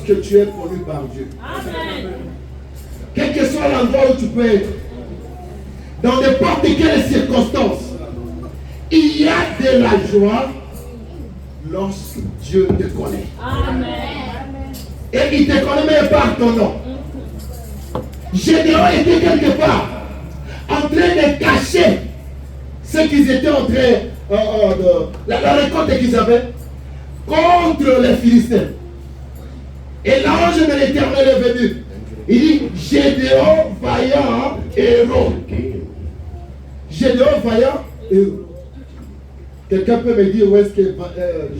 que tu es connu par Dieu. Amen. Quel que soit l'endroit où tu peux être, dans n'importe quelle circonstance, il y a de la joie lorsque Dieu te connaît. Amen. Et il te connaît même par ton nom. Gédéon était quelque part en train de cacher ce qu'ils étaient en train de la récolte qu'ils avaient contre les Philistins. Et l'ange de l'Éternel est venu. Il dit Gédéon vaillant héros. Gédéon vaillant héros. Quelqu'un peut me dire où est-ce que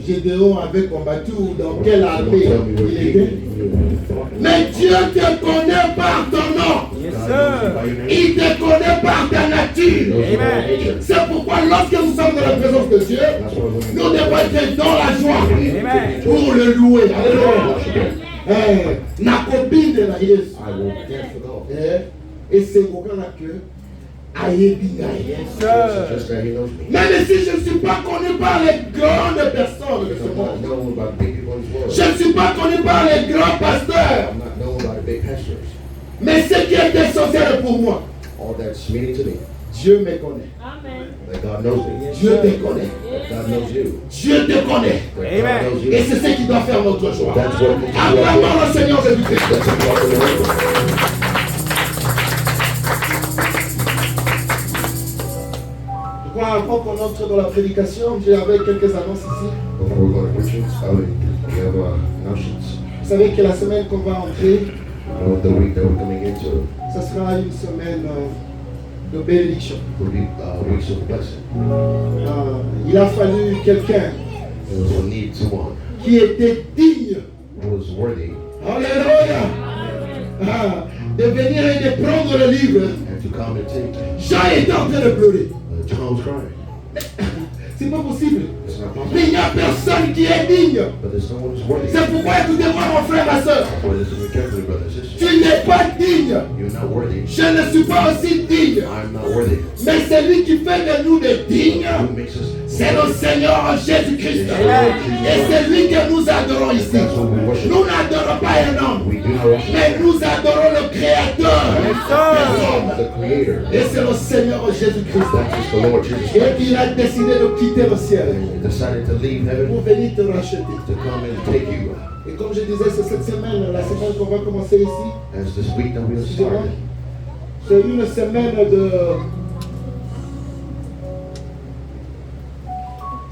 Gédéon avait combattu ou dans quelle armée il était? Mais Dieu te connaît par ton nom. Yes, il te connaît par ta nature. Amen. C'est pourquoi lorsque nous sommes dans la présence de Dieu, nous devons être dans la joie. Amen. Pour le louer. Alléluia. La copine de la Yesu. Et c'est pour que même si je ne suis pas connu par les grandes personnes de ce monde, je ne suis pas connu par les grands pasteurs, mais ce qui est essentiel pour moi, Dieu me connaît. Dieu te connaît. Dieu te connaît. Et c'est ce qui doit faire notre joie. Acclamons le Seigneur Jésus-Christ. Avant qu'on entre dans la prédication, j'avais quelques annonces ici. Vous savez que la semaine qu'on va entrer, ce sera une semaine de bénédiction. Il a fallu quelqu'un qui était digne, alléluia, de venir et de prendre le livre. Jean était en train de pleurer. C'est pas possible. Mais il n'y a personne qui est digne. C'est pourquoi écoutez-moi mon frère, ma soeur. Tu n'es pas digne. Je ne suis pas aussi digne. Mais c'est lui qui fait de nous des dignes. C'est le Seigneur Jésus-Christ. Et c'est lui que nous adorons ici. Nous n'adorons pas un homme, mais nous adorons le Créateur des hommes. Et c'est le Seigneur Jésus-Christ. Et il a décidé de quitter le ciel pour venir te racheter. Et comme je disais, c'est cette semaine, la semaine qu'on va commencer ici. C'est une semaine de...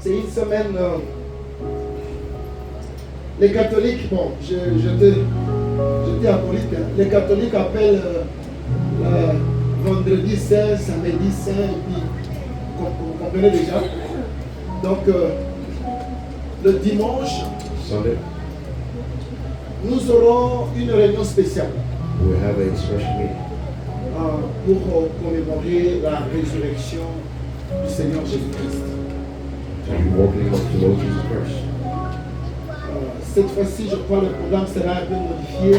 C'est une semaine... les catholiques, bon, j'étais catholique, hein. Les catholiques appellent vendredi saint, samedi saint, et puis vous comprenez déjà. Donc, le dimanche, Sunday, nous aurons une réunion spéciale pour commémorer la résurrection du Seigneur Jésus-Christ. Cette fois-ci, je crois que le programme sera un peu modifié.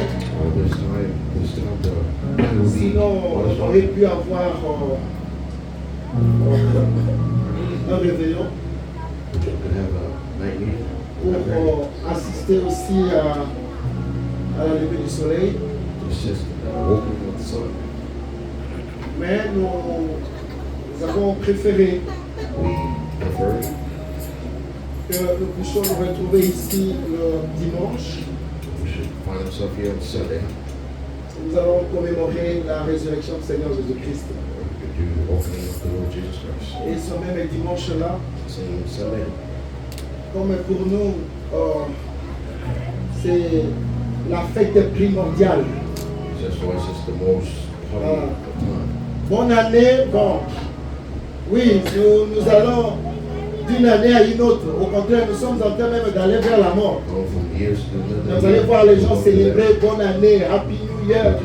Sinon, on aurait pu avoir un réveillon pour assister aussi à la levée du soleil. Mais nous avons préféré que nous puissions nous retrouver ici le dimanche. Nous allons commémorer la résurrection du Seigneur Jésus-Christ. Et ce même dimanche-là, comme pour nous, c'est la fête primordiale. Bonne année, bon. Oui, nous allons d'une année à une autre. Au contraire, nous sommes en train même d'aller vers la mort. Vous allez voir les gens célébrer bonne année, Happy New Year.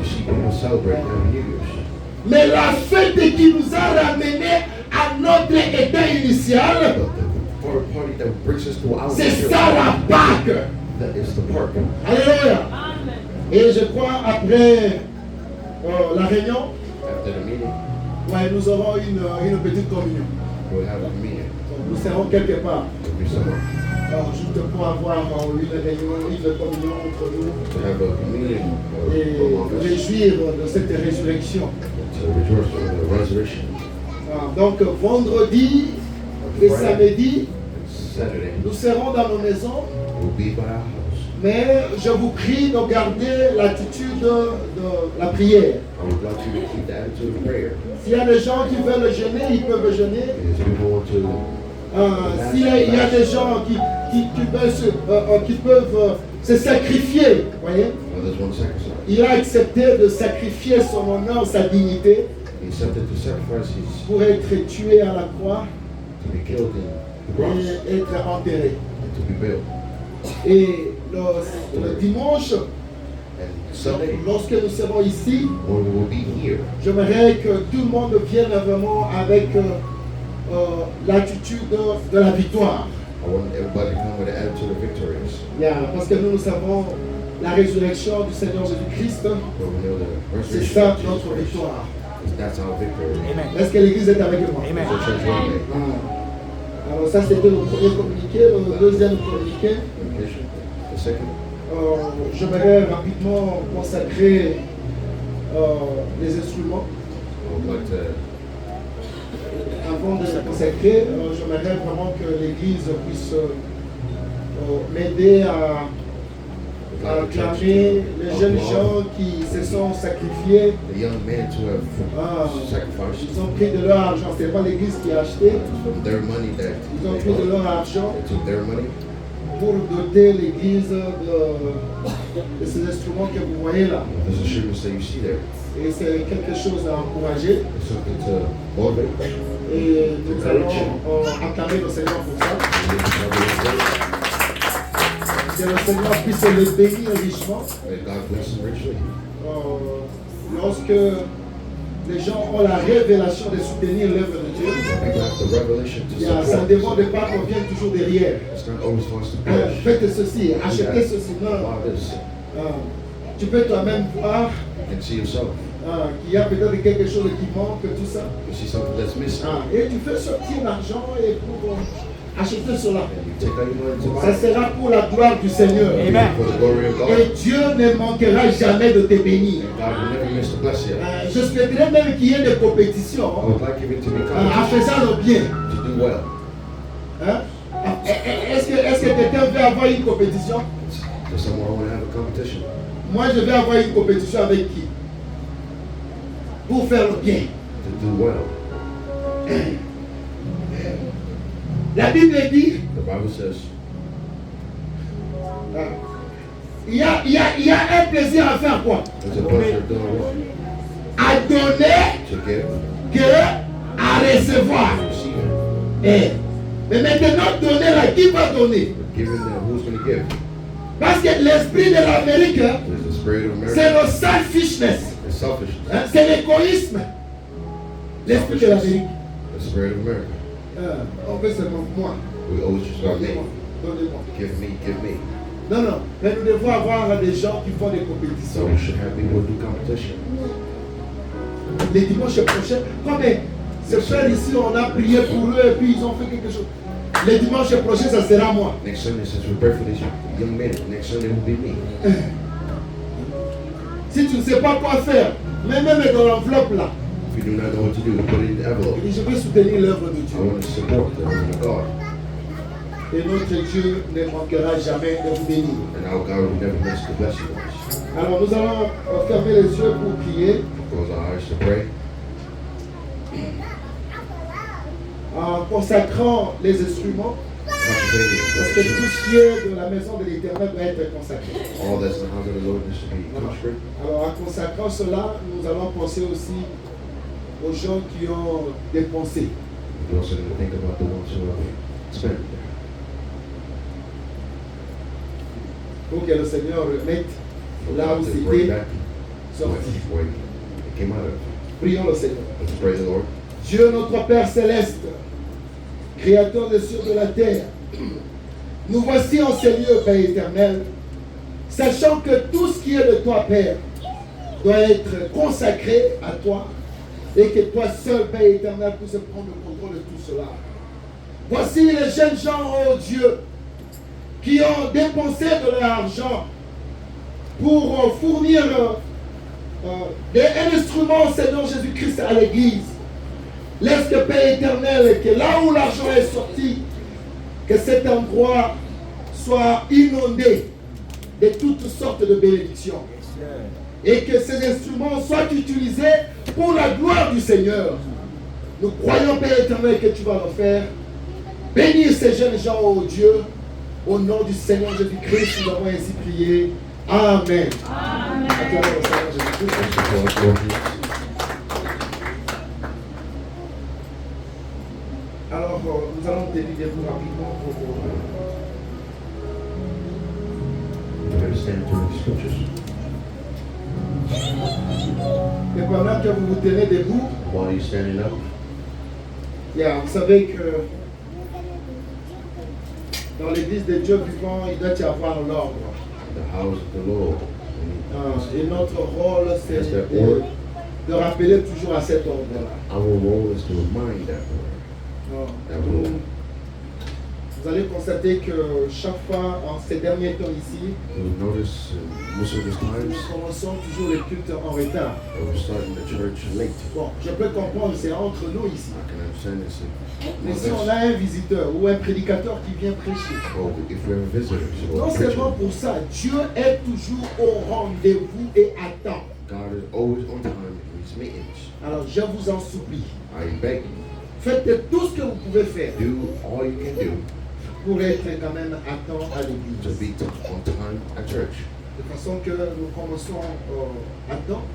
Mais la fête qui nous a ramenés à notre état initial, c'est ça la Pâque. Alléluia. Et je crois après la réunion, ouais, nous aurons une petite communion. we'll have a communion. Nous serons quelque part. We'll be somewhere. Juste pour avoir une réunion, une communion entre nous. To have a communion Et among us. réjouir de cette résurrection. To rejoice in the resurrection. Donc vendredi et samedi, Saturday, nous serons dans nos maisons. we'll be by our house. Mais je vous prie de garder l'attitude de la prière. I would like you to keep the attitude of prayer. S'il y a des gens qui veulent jeûner, ils peuvent jeûner. If people want to, S'il y a des gens qui peuvent se sacrifier, voyez, others want to sacrifice. il a accepté de sacrifier son honneur, sa dignité, He accepted to sacrifice his, pour être tué à la croix to be killed in the cross, et être enterré. and to be built. Et le dimanche, And Sunday, lorsque nous serons ici, when we will be here, j'aimerais que tout le monde vienne vraiment avec l'attitude de la victoire. I want everybody to come with an attitude of victorious. Parce que nous savons la résurrection du Seigneur Jésus-Christ, But we know the c'est resurrection ça of Jesus notre Christ. victoire. That's our victory. Est-ce que l'Église est avec moi? Amen. The church one day. Alors ça c'était le premier communiqué. Le deuxième communiqué, Communication. The second, j'aimerais rapidement consacrer les instruments. I would like to, Avant de les consacrer, j'aimerais vraiment que l'Église puisse m'aider à acclamer les jeunes gens qui se sont sacrifiés. the young men to have sacrificed Ils ont pris de leur argent. Ce n'est pas l'Église qui a acheté. from their money that Ils ont they pris de bought. leur argent They took their money pour doter l'Église de ces instruments que vous voyez là. There's instruments that you see there. Et c'est quelque chose à encourager. It's something to motivate. Et nous allons acclamer le Seigneur pour ça. Que le Seigneur puisse les bénir richement. May God bless them richly. Lorsque les gens ont la révélation de soutenir l'œuvre de Dieu, People have the revelation to ça ne support. demande pas qu'on vienne toujours derrière. It's not always for us to push. Faites ceci, achetez ceci. Non. About this. Tu peux toi-même voir And see yourself. qu'il y a peut-être quelque chose qui manque, tout ça. You see something that's missing. Et tu fais sortir l'argent et pour acheter cela. And you take out your money to buy Ça it. sera pour la gloire du Seigneur. Amen. For the glory of God. Et Dieu ne manquera jamais de te bénir. God will never miss to bless you. Je souhaiterais même qu'il y ait des compétitions I would like you to be en confident faisant le bien. to do well. Est-ce que quelqu'un veut avoir une compétition? Does someone want to have a competition? Moi, je vais avoir une compétition avec qui? Pour faire le bien. To do well. La Bible dit, The Bible says il y a un plaisir à faire quoi? there's a pleasure of doing what? À donner To give, que à recevoir. to receive. Mais maintenant, donner là, qui va donner? But giving them, who's going to give? Parce que l'esprit de l'Amérique, There's the spirit of c'est America. le selfishness. It's selfishness. C'est l'égoïsme. L'esprit de l'Amérique. The spirit of America. On fait seulement moi. We always just go, me. Donnez-moi. Donnez-moi. Give me, give me. Non, non. Mais nous devons avoir des gens qui font des So compétitions. we should have people do competition. Les dimanches prochains, comme ces frères ici, on a prié pour eux et puis ils ont fait quelque chose. Les dimanches prochains, ça sera moi. Next Sunday, since we pray for these young men, next Sunday will be me. Si tu ne sais pas quoi faire, même dans l'enveloppe là, If you do not know what to do, put it in the envelope. je vais soutenir l'œuvre de I Dieu. want to support the work of God. Et notre Dieu ne manquera jamais de vous bénir. And our God will never miss to bless you guys. Alors nous allons fermer les yeux pour prier. Close our eyes to pray. En consacrant les instruments, Concentrating parce on que the tout church. ce qui est de la maison de l'Éternel doit être consacré. All that's in the house of the Lord is to be consecrated. Alors en consacrant cela, nous allons penser aussi aux gens qui ont dépensé. We also need to think about the ones who have spent Pour que le Seigneur remette for là où God to bring c'était back sorti. where it came out of. Prions le Seigneur. Let's pray the Lord. Dieu notre Père céleste, Créateur des cieux et de la terre, nous voici en ces lieux, Père éternel, sachant que tout ce qui est de toi, Père, doit être consacré à toi et que toi seul, Père éternel, puisses prendre le contrôle de tout cela. Voici les jeunes gens, oh Dieu, qui ont dépensé de leur argent pour fournir un instrument au Seigneur Jésus-Christ à l'église. Laisse que Père éternel, que là où l'argent est sorti, que cet endroit soit inondé de toutes sortes de bénédictions. Et que ces instruments soient utilisés pour la gloire du Seigneur. Nous croyons, Père éternel, que tu vas le faire. Bénis ces jeunes gens, oh Dieu. Au nom du Seigneur Jésus-Christ, nous avons ainsi prié. Amen. Amen. Alors, nous allons te lire rapidement pour et pendant que vous vous tenez debout, vous savez que dans l'église de Dieu vivant, il doit y avoir l'ordre. Et notre rôle, c'est de rappeler toujours à cet ordre-là. Vous allez constater que chaque fois, en ces derniers temps ici, nous commençons toujours les cultes en retard. Bon, je peux comprendre, c'est entre nous ici. Mais si on a un visiteur ou un prédicateur qui vient prêcher, non seulement pour ça, Dieu est toujours au rendez-vous et attend. Alors je vous en supplie. Faites tout ce que vous pouvez faire pour être quand même à temps à l'église. De façon que nous commençons à temps.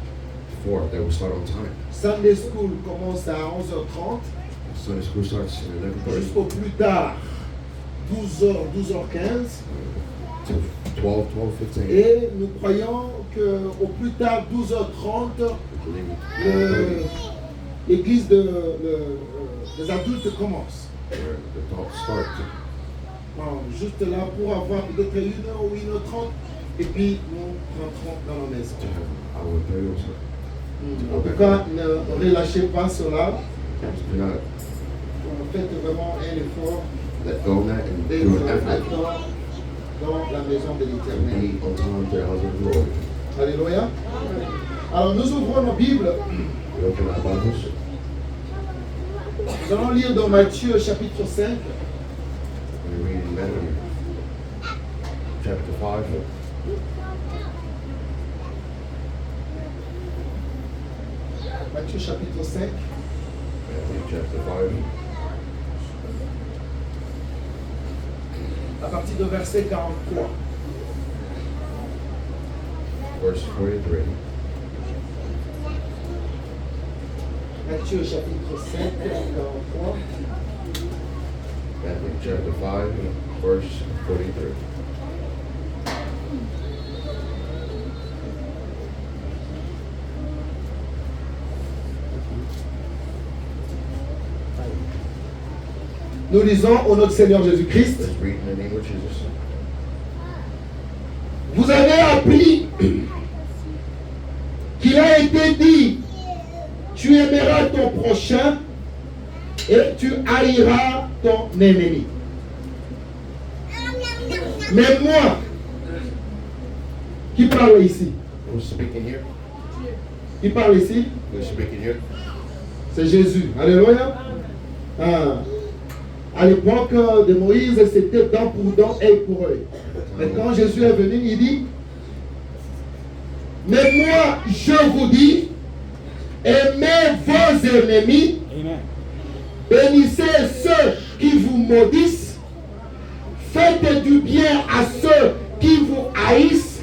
Sunday School commence à 11h30. Jusqu'au plus tard, 12h, 12h15. Et nous croyons qu'au plus tard, 12h30, l'église des adultes commence. Bon, juste là pour avoir peut-être 1h ou 1h30 et puis nous rentrons dans la maison. En tout cas, ne relâchez pas cela. Faites vraiment un effort d'être dans la maison de l'Éternel. Alléluia. Alors nous ouvrons nos Bibles. Nous allons lire dans Matthieu chapitre 5. Matthieu chapitre 5. À partir de verset 43. Verse 43. Matthieu chapitre 5, 43. Matthew chapter 5, verse 43. Nous lisons au nom du Seigneur Jésus-Christ. Let's read in the name of Jesus. Vous avez appris qu'il a été dit, tu aimeras ton prochain et tu haïras ton ennemi. Mais moi, qui parle ici? Who's speaking here? Qui parle ici? Who's speaking here? C'est Jésus. Alléluia. À l'époque de Moïse, c'était dent pour dent, œil pour œil. Mais quand Jésus est venu, il dit, mais moi, je vous dis, aimez vos ennemis, bénissez ceux qui vous maudissent, faites du bien à ceux qui vous haïssent,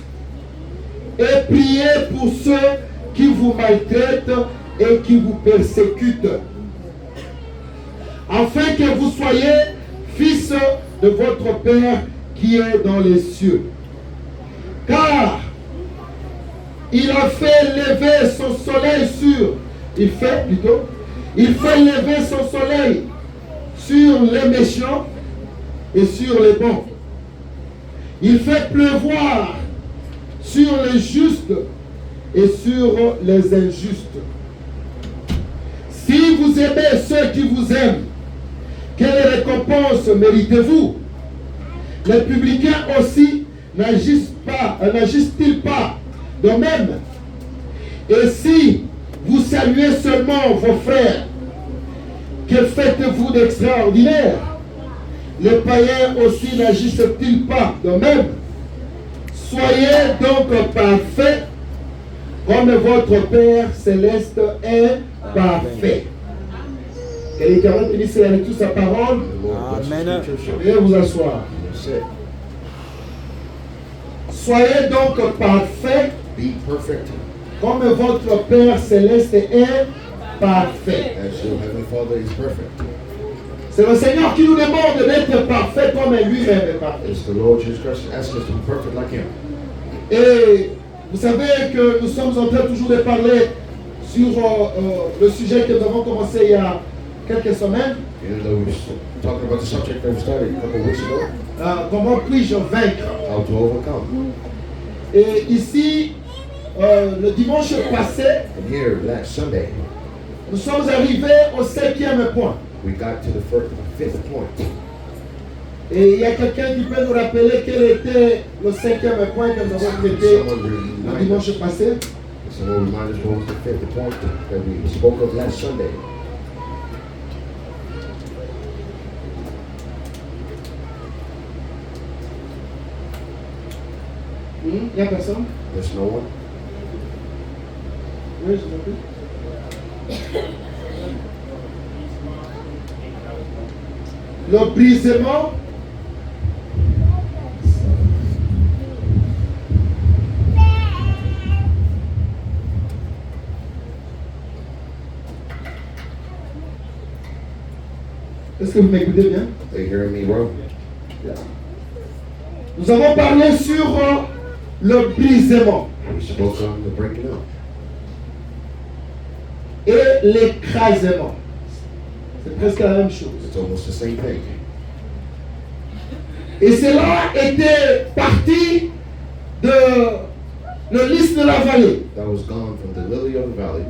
et priez pour ceux qui vous maltraitent et qui vous persécutent, afin que vous soyez fils de votre Père qui est dans les cieux. Car il a fait lever son soleil il fait lever son soleil sur les méchants et sur les bons. Il fait pleuvoir sur les justes et sur les injustes. Si vous aimez ceux qui vous aiment, récompense méritez-vous? Les publicains aussi n'agissent-ils pas de même? Et si vous saluez seulement vos frères, que faites-vous d'extraordinaire? Les païens aussi n'agissent-ils pas de même? Soyez donc parfaits, comme votre Père céleste est parfait. Que l'Éternel bénisse la lecture de sa parole. Amen. Veuillez vous asseoir. Soyez donc parfaits, Be perfect comme votre Père céleste est parfait. as your heavenly Father is perfect. C'est le Seigneur qui nous demande d'être parfait comme lui-même est parfait. It's the Lord Jesus Christ asking us to be perfect like Him. Et vous savez que nous sommes en train toujours de parler sur le sujet que nous avons commencé il y a quelques semaines. Even though we were talking about the subject that we started a couple of weeks ago, Comment puis-je vaincre? how to overcome. Et ici, le dimanche passé, And here, last Sunday, nous sommes arrivés au 5e point. we got to the fifth point. Et il y a quelqu'un qui peut nous rappeler quel était le 5e point que nous avons traité le dimanche passé? Someone remind us what was the fifth point that we spoke of last Sunday. Il n'y a personne? There's no one. Oui, je vous prie. Le brisement Est-ce que vous m'écoutez bien? Are you hearing me well? Nous avons parlé sur le brisement We spoke on the breaking up et l'écrasement. C'est presque la même chose. It's almost the same thing. Et cela était parti de le lys de la vallée. That was gone from the lily of the valley.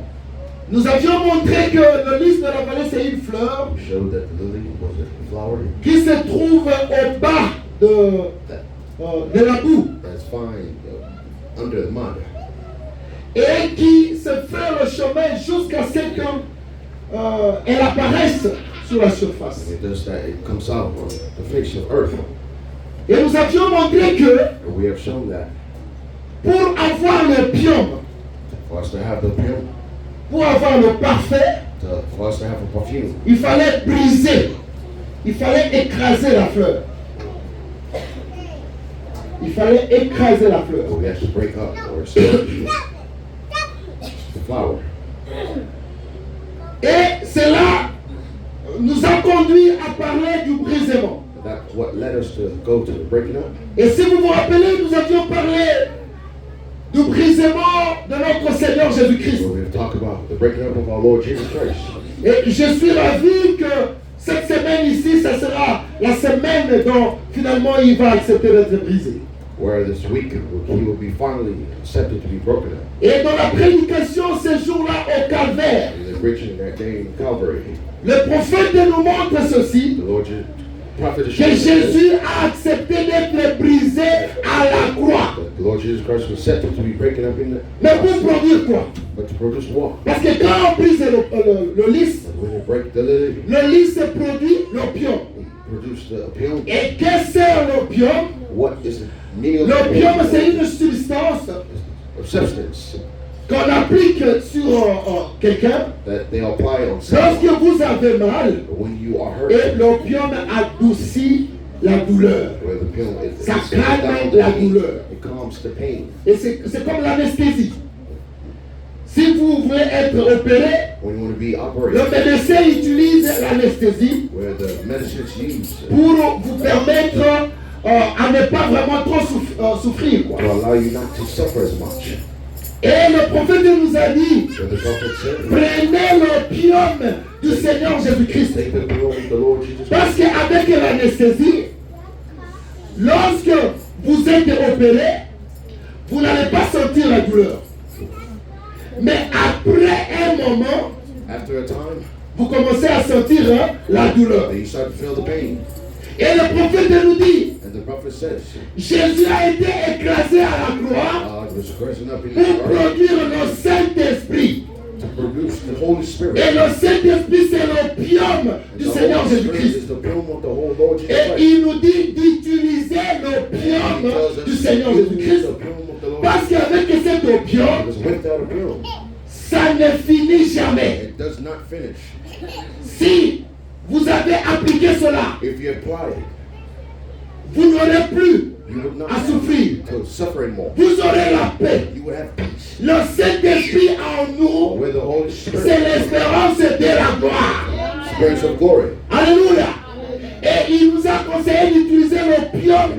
Nous avions montré que le lys de la vallée, c'est une fleur We showed that the lily was a flower qui se trouve au bas de la boue that's fine under the mud. et qui se fait le chemin jusqu'à ce qu'elle apparaisse sur la surface. And it does that, it comes out on the face of earth. Et nous avions montré que And we have shown that pour avoir le pium, for us to have the perfume, pour avoir le parfait, for us to have a perfume, il fallait briser, il fallait écraser la fleur. Il fallait écraser la fleur. we have to break up or stir the flower. Et cela nous a conduit à parler du brisement. That's what led us to go to the breaking up. Et si vous vous rappelez, nous avions parlé du brisement de notre Seigneur Jésus-Christ. Where we've talked about the breaking up of our Lord Jesus Christ. Et je suis ravi que cette semaine ici, ça sera la semaine dont finalement il va accepter d'être brisé. Where this week he will be finally accepted to be broken up. Et dans la prédication ce jour-là au Calvaire, In the preaching that day in Calvary, le prophète nous montre ceci, the Lord Jesus, prophet is que showing us Jésus a accepté d'être brisé à la croix. that the Lord Jesus Christ was accepted to be breaken up in the Mais pour produire quoi? but to produce what? Parce que quand on brise le lys, When you break the lily, le lys produit l'opium. produce the opium. Et qu'est-ce que c'est l'opium? What is the meaning of L'opium, the c'est une substance of substance qu'on applique sur quelqu'un that they apply on someone. lorsque vous avez mal. When you are hurt, Et l'opium adoucit la douleur. where the pill is, Ça it calme down la the pain. douleur. It calms the pain. Et c'est comme l'anesthésie. Si vous voulez être opéré, When you want to be le operated, médecin utilise l'anesthésie where the medicines used pour vous permettre à ne pas vraiment trop souffrir. Quoi. to allow you not to suffer as much. Et le prophète nous a dit, So the prophet said, prenez l'opium du Seigneur Jésus-Christ. take the pill of the Lord Jesus Parce Christ. qu'avec l'anesthésie, lorsque vous êtes opéré, vous n'allez pas sentir la douleur. Mais après un moment, After a time, vous commencez à sentir la douleur. And you start to feel the pain. Et le prophète nous dit, And the prophet says, Jésus a été écrasé à la croix it was rising up in pour the earth produire le Saint-Esprit. to produce the Holy Spirit. Et le Saint-Esprit, c'est l'opium du The Seigneur Holy Spirit Jésus-Christ. is the plume of the whole Lord Jesus Et Christ. il nous dit d'utiliser He l'opium tells us du to Seigneur use Jésus-Christ. the plume of the Lord. Parce qu'avec cet opium, Because without a plume, ça ne finit jamais. it does not finish. Si vous avez appliqué cela, If you apply it, vous n'aurez plus you would not à souffrir. to suffer anymore. Vous aurez la paix. You would have peace. Le Saint-Esprit en nous, With the Holy c'est Spirit, l'espérance de la gloire. spirits of glory. Alléluia. Et il nous a conseillé d'utiliser l'opium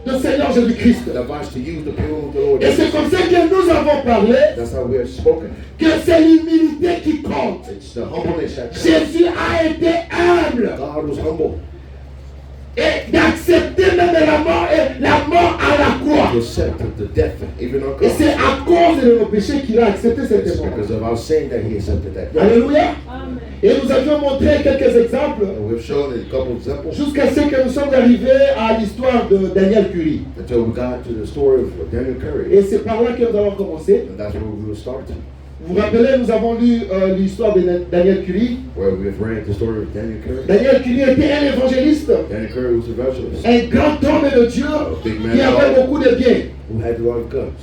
de Seigneur Jésus-Christ. The advice to use the plume of the Lord. Et c'est comme ça que nous avons parlé That's how we have spoken. que c'est l'humilité qui compte. It's the humbleness that counts. Jésus a été humble God was humble. et d'accepter même la mort et la mort à la croix. He accepted the death, even on Et cross. c'est à cause de nos péchés qu'il a accepté cette It's mort. because of our sin that he accepted that. Alléluia. Et nous avions montré quelques exemples And we've shown a couple of examples jusqu'à ce que nous sommes arrivés à l'histoire de Daniel Curie. until we got to the story of Daniel Curry. Et c'est par là que nous allons commencer. And that's where we will start, Vous vous rappelez, nous avons lu l'histoire de Daniel Curie. where we have read the story of Daniel Curry. Daniel Curie était un évangéliste, Daniel Curry was an evangelist un grand homme de Dieu qui avait beaucoup de biens. who had a lot of guns.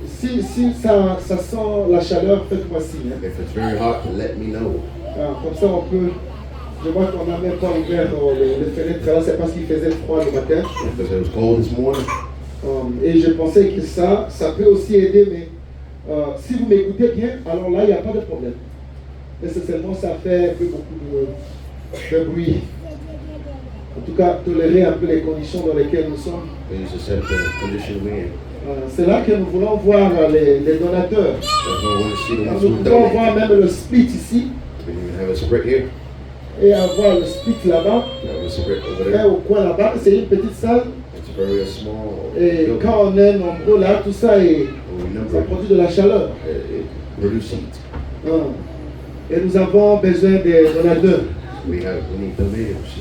Si ça sent la chaleur, faites-moi signe. Hein. If it's very hot, let me know. Comme ça, on peut. Je vois qu'on n'a même pas ouvert les fenêtres là, c'est parce qu'il faisait froid le matin. Because it was cold this morning. Et je pensais que ça peut aussi aider, mais si vous m'écoutez bien, alors là, il n'y a pas de problème. Nécessairement, ça fait un peu beaucoup de bruit. En tout cas, tolérer un peu les conditions dans lesquelles nous sommes. Please accept the condition we're in. C'est là que nous voulons voir les donateurs. That's why I want to see the ones Nous who pouvons donate. voir même le split ici We can even have a split here. et avoir le split là-bas, Have a split over et there. au coin là-bas. C'est une petite salle. It's very small. Et building. quand on est nombreux là, tout ça, We ça number produit de la chaleur. it produces heat. Et nous avons besoin des donateurs. We need donators.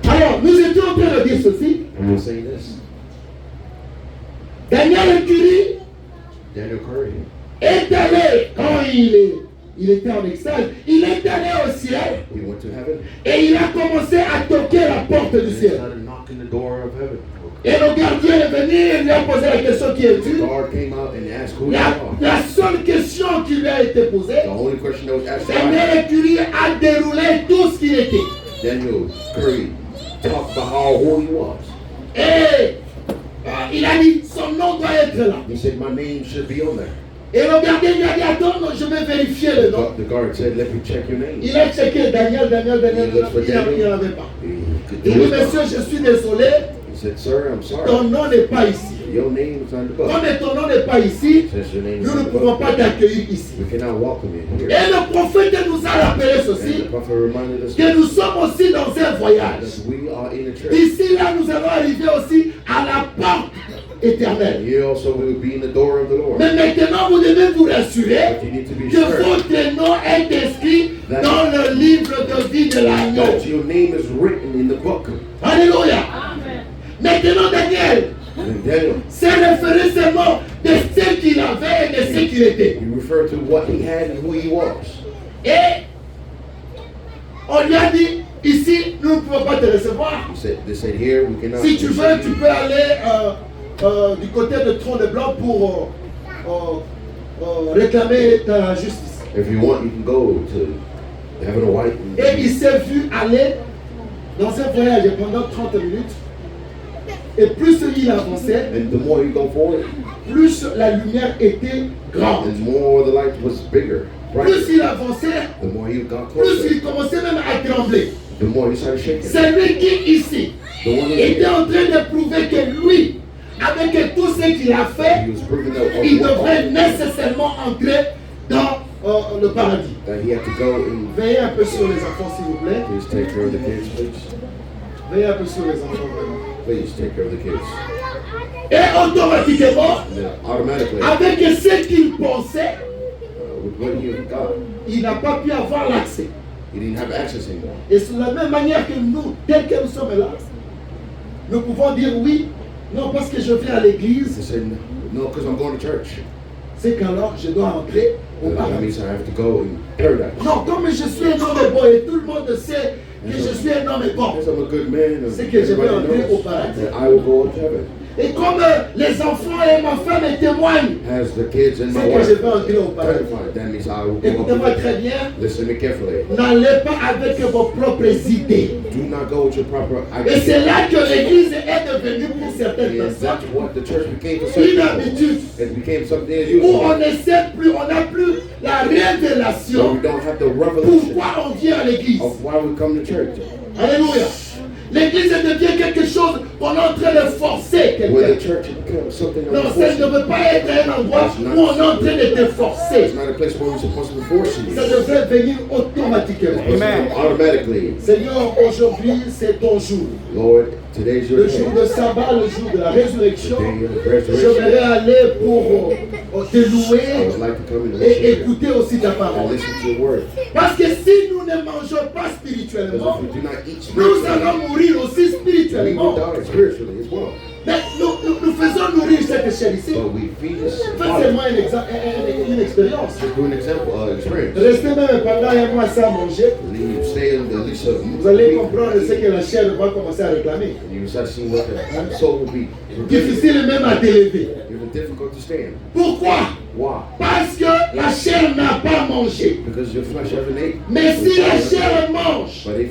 Alors, nous étions en train de dire ceci. And we're saying this. Daniel Curie Daniel Curry, est allé, quand il était en extase, il est allé au ciel he went to heaven. et il a commencé à toquer la porte And du he ciel. started knocking the door of heaven. Et le gardien est venu et lui a posé la question qui est The due. guard came out and asked who you are. La seule question qui lui a été posée, The only question that was asked to Daniel Curie a déroulé tout ce qu'il était. Daniel Curry talked about how old he was. Et il a dit, son nom doit être là. He said, my name should be on there. Et le gardien lui a dit, attends, je vais vérifier le nom. The guard said, let me check your name. Il a checké Daniel, il n'y en avait pas. Il dit, monsieur, je suis désolé, He said, sir, I'm sorry. ton nom n'est pas ici. Your name is on the book. Comme ton nom n'est pas ici, Since your name is nous on ne the pouvons book, pas t'accueillir ici. we cannot welcome you Et here. le prophète nous a rappelé And ceci, the prophet reminded us que nous sommes aussi dans un voyage. that we are in a church. Ici, là, nous allons arriver aussi à la porte éternelle. And here also we will be in the door of the Lord. Mais maintenant, vous devez vous rassurer But you need to be que sure votre nom est inscrit dans le livre de vie de l'agneau. that your name is written in the book. Alléluia. Maintenant, Daniel And Daniel, s'est référé seulement de ce qu'il avait et de ce qu'il était. he referred to what he had and who he was. Et on lui a dit, ici, nous ne pouvons pas te recevoir. They said here we cannot. Si tu veux, receive tu you. peux aller du côté de Trône de Blanc pour réclamer ta justice. If you want, you can go to Heaven of White. Et il s'est vu aller dans un voyage pendant 30 minutes. Et plus il avançait, And the more you go forward, plus la lumière était grande. the more the light was bigger, Plus brighter. il avançait, The more you got plus closer, il commençait même à trembler. the more you started shaking. C'est lui qui, ici, The one who était en train de prouver que lui, avec tout ce qu'il a fait, he was proving that, il devrait nécessairement entrer dans le paradis. that he had to go and Veillez un peu sur les enfants, s'il vous plaît. please take care of the kids, please. Veillez un peu sur les enfants, vraiment. Please take care of the kids. Et automatiquement, And then automatically, avec ce qu'il pensait, with what he got, il n'a pas pu avoir l'accès. He didn't have access anymore. Et c'est de la même manière que nous, tel que nous sommes là, nous pouvons dire oui, non parce que je viens à He l'église, said, no, because I'm going to church. c'est qu'alors je dois entrer au That paradis. means I have to go in paradise. Non, comme je suis un homme bon et tout le monde sait que je suis un homme bon, Because I'm a good man, and c'est que je vais everybody entrer au knows paradis. that I will go to heaven. Et comme les enfants et ma femme témoignent, As the kids and my c'est que wife je vais entrer au paradis. testify, that means I will go Écoutez-moi up. très bien, Listen to me carefully. n'allez pas avec vos propres idées. Do not go with your proper Et c'est ideas. là que l'église est devenue pour certaines And personnes that's what the church became for certain une people. habitude It became something où on unusual. ne sait plus, on n'a plus la So révélation we don't have the revelation pourquoi on vient à l'église. of why we come to church. Alléluia. L'église devient quelque chose qu'on est en train de forcer Where the quelqu'un. church becomes something Non, ça ne unfortunate. veut pas être un endroit où on est en train de te forcer. It's not a place where we're supposed to be forcing Ça you. devrait venir automatiquement. Amen. Automatically. Seigneur, aujourd'hui c'est ton jour. Lord, today's your Le jour day. de sabbat, le jour de la résurrection. Day of Je resurrection. voudrais aller pour te I louer would like to come and et listen to you. écouter aussi ta And parole. listen to your word. Parce que si nous ne mangeons pas Because spirituellement, if we do not eat nous spiritually, allons mourir aussi we spirituellement. will die spiritually as well. Mais nous faisons nourrir cette chair ici. But we feed this Faites body. moi une expérience. Just do an example, experience. Restez même pendant un mois sans manger. And then you stay in at least a Vous allez week, comprendre ce que la chair va commencer à réclamer. and you start seeing what the soul will be. Difficile même à t'élever. Even difficult to stand. Pourquoi? Why? Parce que la chair n'a pas mangé. Because your flesh hasn't ate. Mais si la chair mange, But if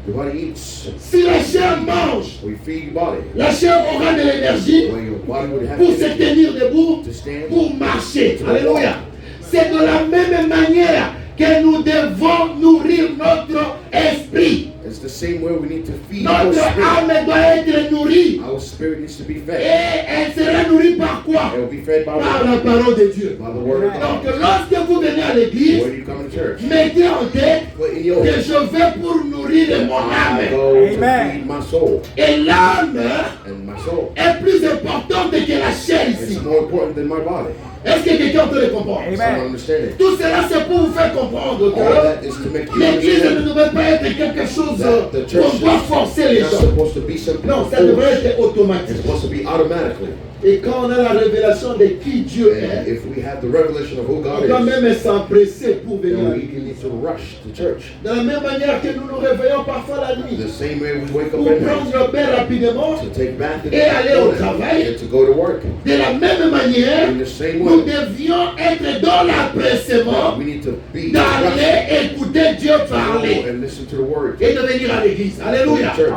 your body eats, si la chair mange, or you feed your body, la chair aura de l'énergie where your body would have pour se energy tenir debout, to stand. pour marcher. Alléluia. C'est de la même manière que nous devons nourrir notre esprit. It's the same way we need to feed our Notre spirit. âme doit être nourrie. Our spirit needs to be Et fed. elle sera nourrie par quoi? It will be fed by Par the, la parole de Dieu. by the word of Donc God. lorsque vous venez à l'église, Where do you come to church? mettez en tête Put in your que je vais pour nourrir mon I âme. go to Amen. feed my soul. Et l'âme And my soul est plus importante que la chair is ici. more important than my body. Est-ce que quelqu'un peut le comprendre? Amen. So I understand it. Tout cela c'est pour vous faire comprendre All que that is to make you l'église ne understand devrait pas être quelque chose that the church qu'on doit forcer les is not gens. supposed to be something Non, ça devrait forced. être It's automatique. supposed to be automatically. Et quand on a la révélation de qui Dieu And est, if we have the revelation of who on God doit is, même s'empresser pour venir then à we l'église. need to rush to church. De la même manière que nous nous réveillons parfois la nuit The same way we wake up pour at night prendre le bain rapidement, to take bath in Et aller au the travail. morning and to go to work. de la même manière, In the same nous way, devions être dans l'empressement we need to be d'aller écouter Dieu rushed to parler go and listen to the word. et de venir à l'église. Alléluia. Church.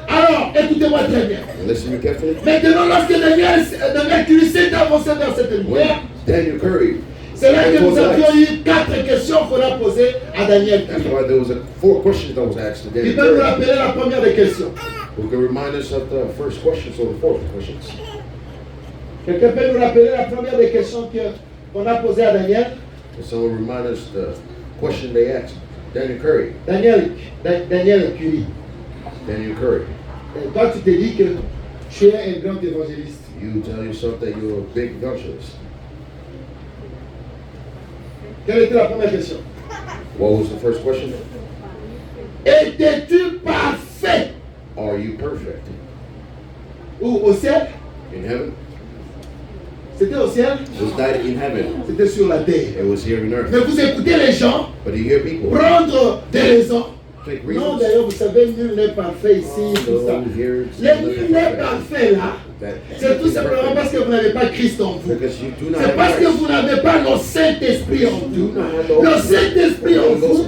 Alors, écoutez-moi très bien. And listen to me carefully. Maintenant, lorsque Daniel Curie s'est avancé vers cette When lumière, Daniel Curry, c'est là que nous avions eu 4 questions qu'on a posées à Daniel that's Curie. why there was 4 questions that was asked to Il Daniel peut nous Curry. rappeler la première des questions. Who can remind us of the first questions or the 4th questions? Quelqu'un peut nous rappeler la première des questions qu'on a posées à Daniel? Can someone remind us the question they asked Daniel Curry? Daniel Curie. Daniel Curry. Toi, tu te dis que tu es un grand évangéliste. You tell yourself that you're a big evangelist. Quelle était la première question? What was the first question? Étais-tu parfait? Are you perfect? Ou au ciel? In heaven? C'était au ciel? Was that in heaven? C'était sur la terre. It was here on earth. Mais vous écoutez les gens But you hear people prendre des raisons. take Non, reasons. d'ailleurs, vous savez, nul n'est parfait ici, tout ça. So here Le nul n'est parfait là, c'est tout simplement parce que vous n'avez pas Christ en vous. because you do not C'est have parce que Christ. vous n'avez pas le Saint-Esprit en vous. Do not have the Le Saint-Esprit en vous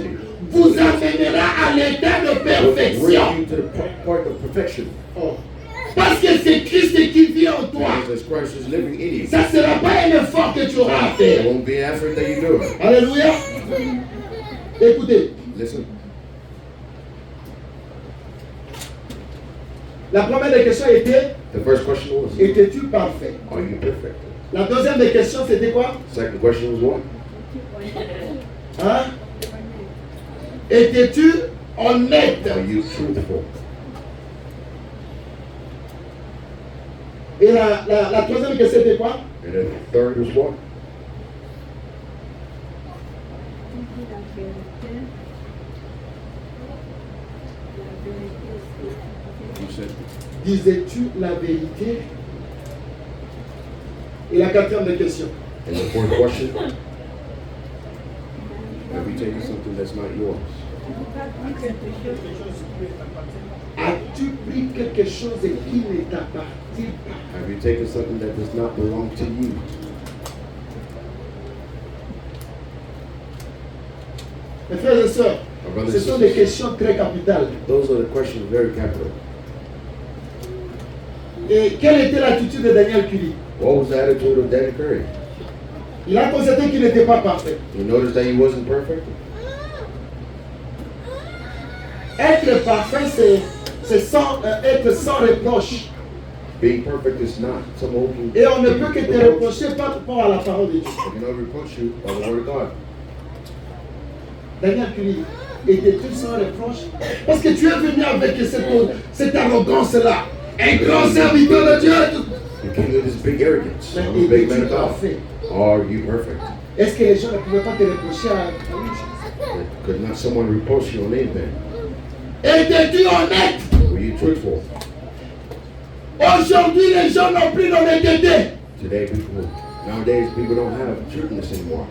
vous amènera à l'état de Will perfection. bring you to the part of perfection. Oh. Parce que c'est Christ qui vit en toi. Because Christ is living in you. Ça ne sera pas un effort que tu auras à It faire. won't be an effort that you do. Alléluia. Écoutez, Listen. la première des questions était, The first question was, étais-tu parfait? are you perfect? La deuxième des questions, c'était quoi? Second question was what? Hein? Étais-tu honnête? Are you truthful? Et la troisième question, c'était quoi? And then the third was what? Disais-tu la vérité? Et la quatrième question. And the fourth question, have you taken something that's not yours? As-tu pris quelque chose qui ne t'appartient pas? Have you taken something that does not belong to you? Mes frères et sœurs, ce sont des questions très capitales. Those are the questions very capital. Et quelle était l'attitude de Daniel Curie? What was the attitude of Daniel Curry? Il a constaté qu'il n'était pas parfait. You notice that he wasn't perfect? Être parfait, c'est être sans reproche. Being perfect is not someone who can. Et on ne peut que te reprocher par rapport à la parole de Dieu. I cannot reproach you by the word of God. Daniel Curie, était-il sans reproche? Parce que tu es venu avec cette arrogance-là. Un grand serviteur de Dieu. You came with this big arrogance. Mais I'm a big man es-tu of God. parfait? Are you perfect? Est-ce que les gens ne pouvaient pas te reprocher à une chose? Could not someone reproach you on anything? Étais-tu honnête? Were you truthful? Aujourd'hui, les gens n'ont plus d'honnêteté. Nowadays, people don't have truthfulness anymore.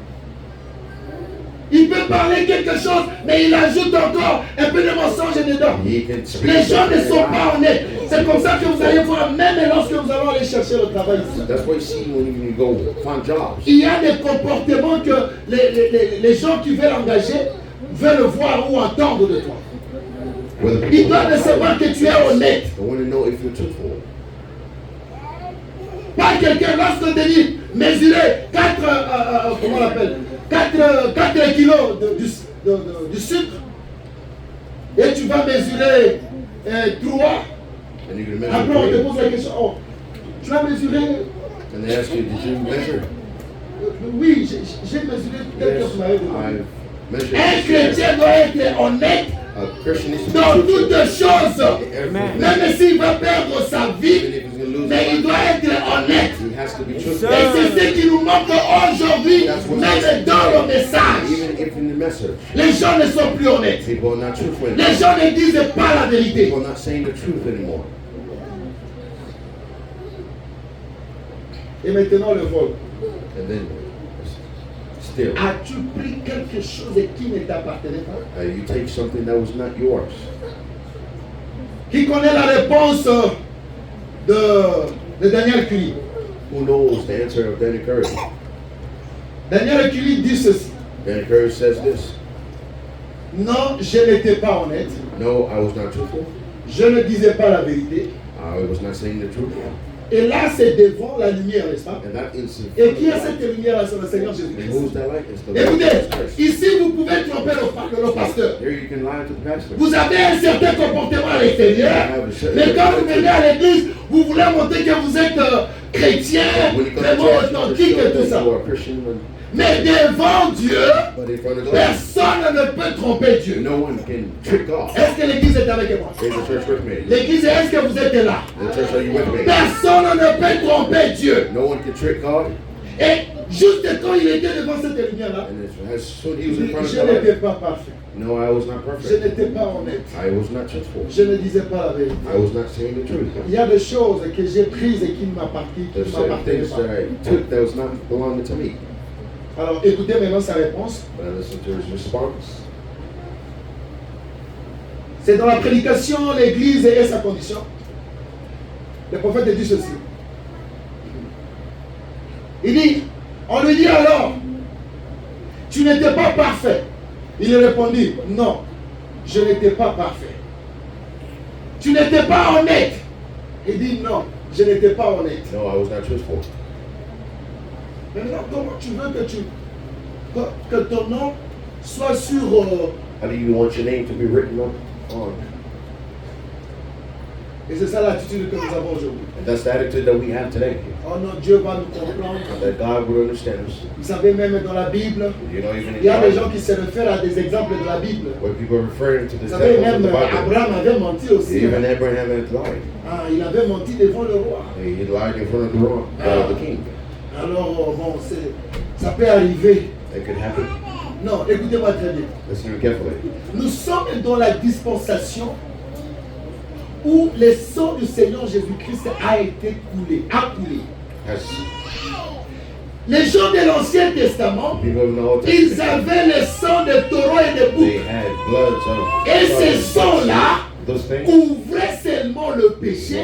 Il peut parler quelque chose, mais il ajoute encore un peu de mensonge dedans. Les gens ne sont pas honnêtes. C'est comme ça que vous allez voir, même lorsque vous allez aller chercher le travail ici. That's what you see when you go find jobs. Il y a des comportements que les gens qui veulent engager veulent voir ou entendre de toi. Ils doivent savoir que tu es honnête. I want to know if you're truthful. Pas quelqu'un, lorsqu'on te dit mesurer 4 kilos du sucre et tu vas mesurer 3. And you can Après on te measure. pose la question, oh, tu as mesuré? And they ask you, did you measure? Oui, j'ai mesuré tel que vous m'avez demandé. I've measured. Un chrétien doit être honnête A Christian is dans truthful. toutes choses. Everything. Même s'il va perdre sa Even vie, if he's going to lose mais il his doit life, être honnête. he has to be Et truthful. c'est ce qui nous manque aujourd'hui, même dans le message. Even if in the message, Les gens ne sont plus honnêtes. people are not truthful Les anymore. gens ne disent pas la vérité. People are not saying the truth anymore. Et maintenant le vol. And then, still, As-tu pris quelque chose qui ne t'appartenait pas? you take something that was not yours. Qui connaît la réponse de Daniel Curie? Who knows the answer of Daniel Curry? Daniel Curie dit ceci. Daniel Curry says this. Non, je n'étais pas honnête. No, I was not truthful. Je ne disais pas la vérité. I was not saying the truth. Et là, c'est devant la lumière, n'est-ce pas? And that instant. Et qui est cette lumière-là? C'est le Seigneur And Jésus-Christ. who's that like? It's the Lord Écoutez, Jesus Christ. ici, vous pouvez tromper le pasteur. Here you can lie to the pastor. Vous avez un certain comportement à l'extérieur, mais quand vous venez à l'église, vous voulez montrer que vous êtes chrétien, When you come to vraiment church, you authentique et tout show ça. that you are a Christian, Mais devant Dieu, but in front of God, personne ne peut tromper Dieu. no one can trick God. Est-ce que l'église est avec moi? Is the church with me? L'église, est-ce que vous êtes là? The church, are you with me? Personne ne peut tromper Dieu. No one can trick God. Et juste quand il était devant cette lumière-là, And as soon as he il was in dit, front of je God, n'étais pas parfait. no, I was not Je perfect. n'étais pas honnête. I was not truthful. Je ne disais pas la vérité. I was not saying the truth. Il y a des choses que j'ai prises et qui ne m'appartenaient There's certain things pas. that I took that was not belonging to me. Alors écoutez maintenant sa réponse. But I listened to his response. C'est dans la prédication, l'église et sa condition. Le prophète dit ceci. Il dit, on lui dit alors, tu n'étais pas parfait. Il répondit, non, je n'étais pas parfait. Tu n'étais pas honnête. Il dit, non, je n'étais pas honnête. No, I was not truthful. Maintenant, comment tu veux que ton nom soit sur... How do you want your name to be written on? Et c'est ça l'attitude que nous avons aujourd'hui. And that's the attitude that we have today. Oh non, Dieu va nous comprendre. That God would understand us. Vous savez, même dans la Bible, You know, even in il y a the des gens Bible, qui se réfèrent à des exemples de la Bible. where people are referring to the Vous savez, examples of même the Bible. Abraham avait menti aussi. Even Abraham had lied. Ah, il avait menti devant le roi. He lied in front of the king. Alors, bon, ça peut arriver. It could happen. Non, écoutez-moi très bien. Listen to me carefully. Nous sommes dans la dispensation où le sang du Seigneur Jésus-Christ a été coulé, As Les gens de l'Ancien Testament, people of the Old ils Testament, avaient le sang de taureau et de they bouc. had bloods of Et ce sang-là those things, couvrait seulement le péché,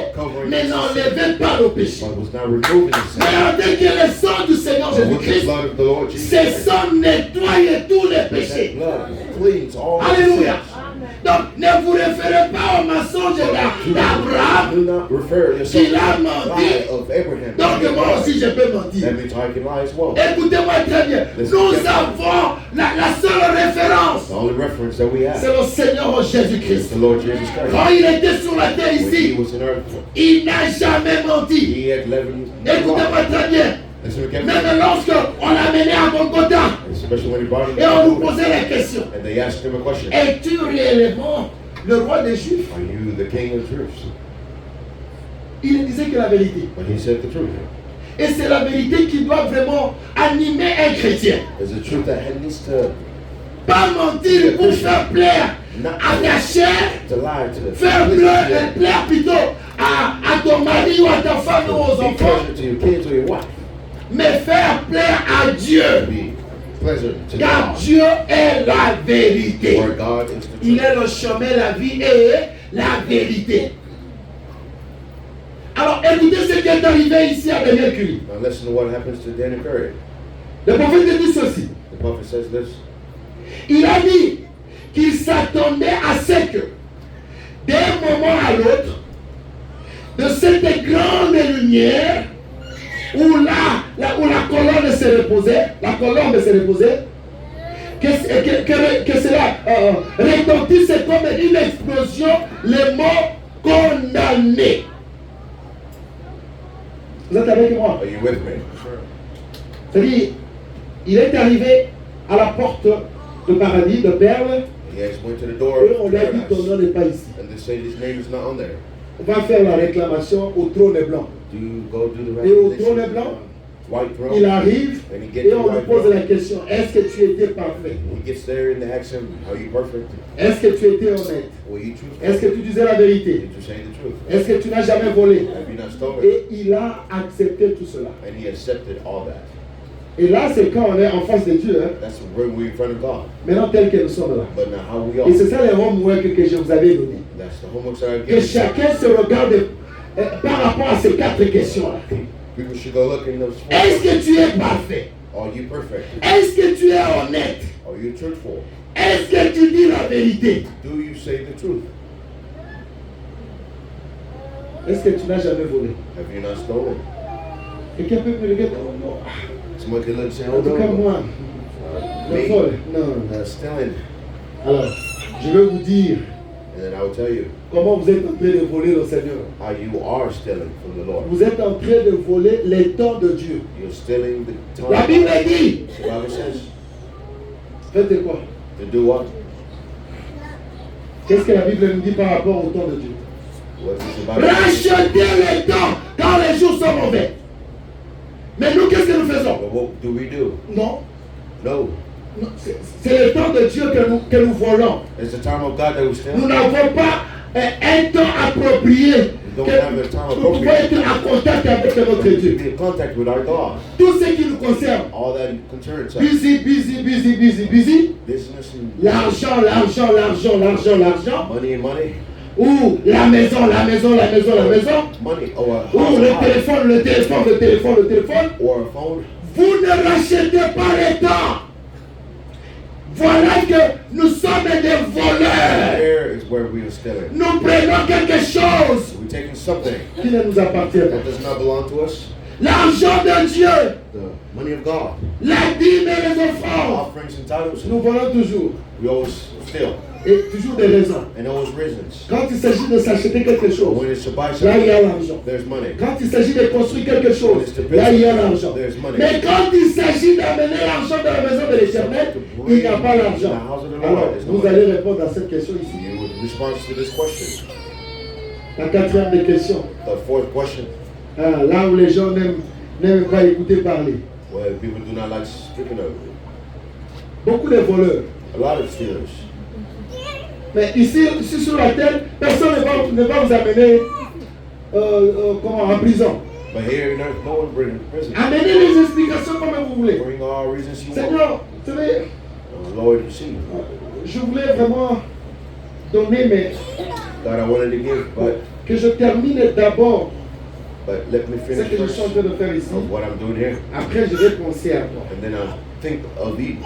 mais n'enlevait pas le péché. but was not removing the sin. Regardez que le sang du Seigneur But with the Jésus-Christ, blood of the Lord Jesus, ce sang nettoyait tous les that péchés. blood cleans all Alléluia. sins. Donc, ne vous référez pas au mensonge d'Abraham. Do not refer yourself Qu'il a to the menti. lie of Abraham. Donc, moi aussi, je peux mentir. That means I can lie as well. Écoutez-moi très bien. Nous avons la seule référence. The only reference that we have C'est le Seigneur is Jésus-Christ. the Lord Jesus Christ. Quand il était sur la terre When he ici, was in earth, il n'a jamais menti. he had lived Écoutez-moi très bien. Listen to me Même carefully. lorsqu'on l'a mené à Golgotha Especially when he brought him et on nous to posait la question, and they asked him a question. es-tu réellement le roi des Juifs? Are you the king of the Jews? Il disait que la vérité. But he said the truth. Et c'est la vérité qui doit vraiment animer un chrétien. It's the truth that needs to Pas mentir pour faire plaire à ta chair, lie to the faire plaire plutôt à ton mari ou à ta femme ou aux be enfants, pleasure to your kids or your wife. mais faire plaire à Dieu. Be pleasure to Car God. Dieu est la vérité. For God is the Il truth. est le chemin, la vie et la vérité. Alors écoutez ce qui est arrivé ici à Daniel Curie. Now listen to what happens to Daniel Curry. Le prophète dit ceci. The prophet says this. Il a dit qu'il s'attendait à ce que, d'un moment à l'autre, de cette grande lumière, où la colonne se reposait, que cela retentisse comme une explosion, le mot condamné. Vous êtes avec moi? Are you with me? C'est-à-dire, il est arrivé à la porte de paradis, de perles, He actually went to the door et on of lui a dit ton nom paradise. n'est pas ici. And they say his name is not on there. On va faire la réclamation au trône blanc. Do you go do the Et au recognition trône to blanc, the white throne? il arrive And he gets et to on the lui white pose throne. la question, est-ce que tu étais parfait? When he gets there and they ask him, are you perfect? Est-ce que tu étais honnête? Were you truthful? Est-ce que tu disais la vérité? Did you say the truth? Est-ce que tu n'as jamais volé? Have you not stolen? Et il a accepté tout cela. And he accepted all that. Et là, c'est quand on est en face de Dieu, hein, That's when we're in front of God. maintenant tel que nous sommes là. But now how we Et c'est are. ça les homework que je vous avais donné. That's the homework that I've Que given. chacun se regarde par rapport à ces 4 questions-là. People should go look in those four Est-ce que questions. tu es parfait? Are you perfect? Est-ce que tu es honnête? Are you truthful? Est-ce que tu dis la vérité? Do you say the truth? Est-ce que tu n'as jamais volé? Have you not stolen? Quelqu'un peut me regarder? Oh non. Someone could look and say, En oh tout cas, no, moi, je me, vole. Non. stealing. Alors, je vais vous dire And then I will tell you comment vous êtes en train de voler le Seigneur. how you are stealing from the Lord. Vous êtes en train de voler les temps de Dieu. You're stealing the La time. Bible dit, The Bible says faites quoi? to do what? Qu'est-ce que la Bible nous dit par rapport au temps de Dieu? What does the Bible say? Rachetez les temps quand les jours sont mauvais. Mais nous, qu'est-ce que nous faisons? But what do we do? Non. No. Non, c'est le temps de Dieu que nous volons. It's the time of God that we Nous steal. n'avons pas un temps approprié don't que have a time nous pouvons appropriate. être en contact avec notre To Dieu. be in contact with our God. Tout ce qui nous concerne, All that concerns us. busy. Business and L'argent. money and money. Ou la maison. Money or a Ou house, le house, téléphone. or a phone. Vous ne rachetez pas les temps. Voilà que nous sommes des voleurs. There is where we are stealing. Nous prenons quelque chose We're taking something qui ne nous appartient that pas. does not belong to us. L'argent de Dieu, The money of God. la dîme et les offrandes. Offerings and titles. Nous volons toujours. We always steal. Et toujours des raisons. And always reasons. Quand il s'agit de s'acheter quelque But chose, when it's to buy là il y a something, l'argent. there's money. Quand il s'agit de construire quelque chose, là il y a l'argent. Mais quand il s'agit d'amener l'argent dans la maison de l'Éternel, il n'y a pas l'argent. Alors, vous allez répondre à cette question ici. You would respond to this question. La quatrième des questions. The fourth question. Là où les gens n'aiment pas écouter parler. Well, people do not like speaking of it. beaucoup de voleurs. A lot of stealers. Mais ici sur la terre, personne ne va vous amener en prison. But here on earth, no one bring to prison. Amenez les explications comme vous voulez. Bring all reasons you want. Seigneur, vous savez, Lord, you see. je voulais vraiment donner, mais God, I wanted to give, but que je termine d'abord let me ce finish que je first suis en train de faire ici. of what I'm doing here, Après, je vais penser à toi. and then I'll think of you.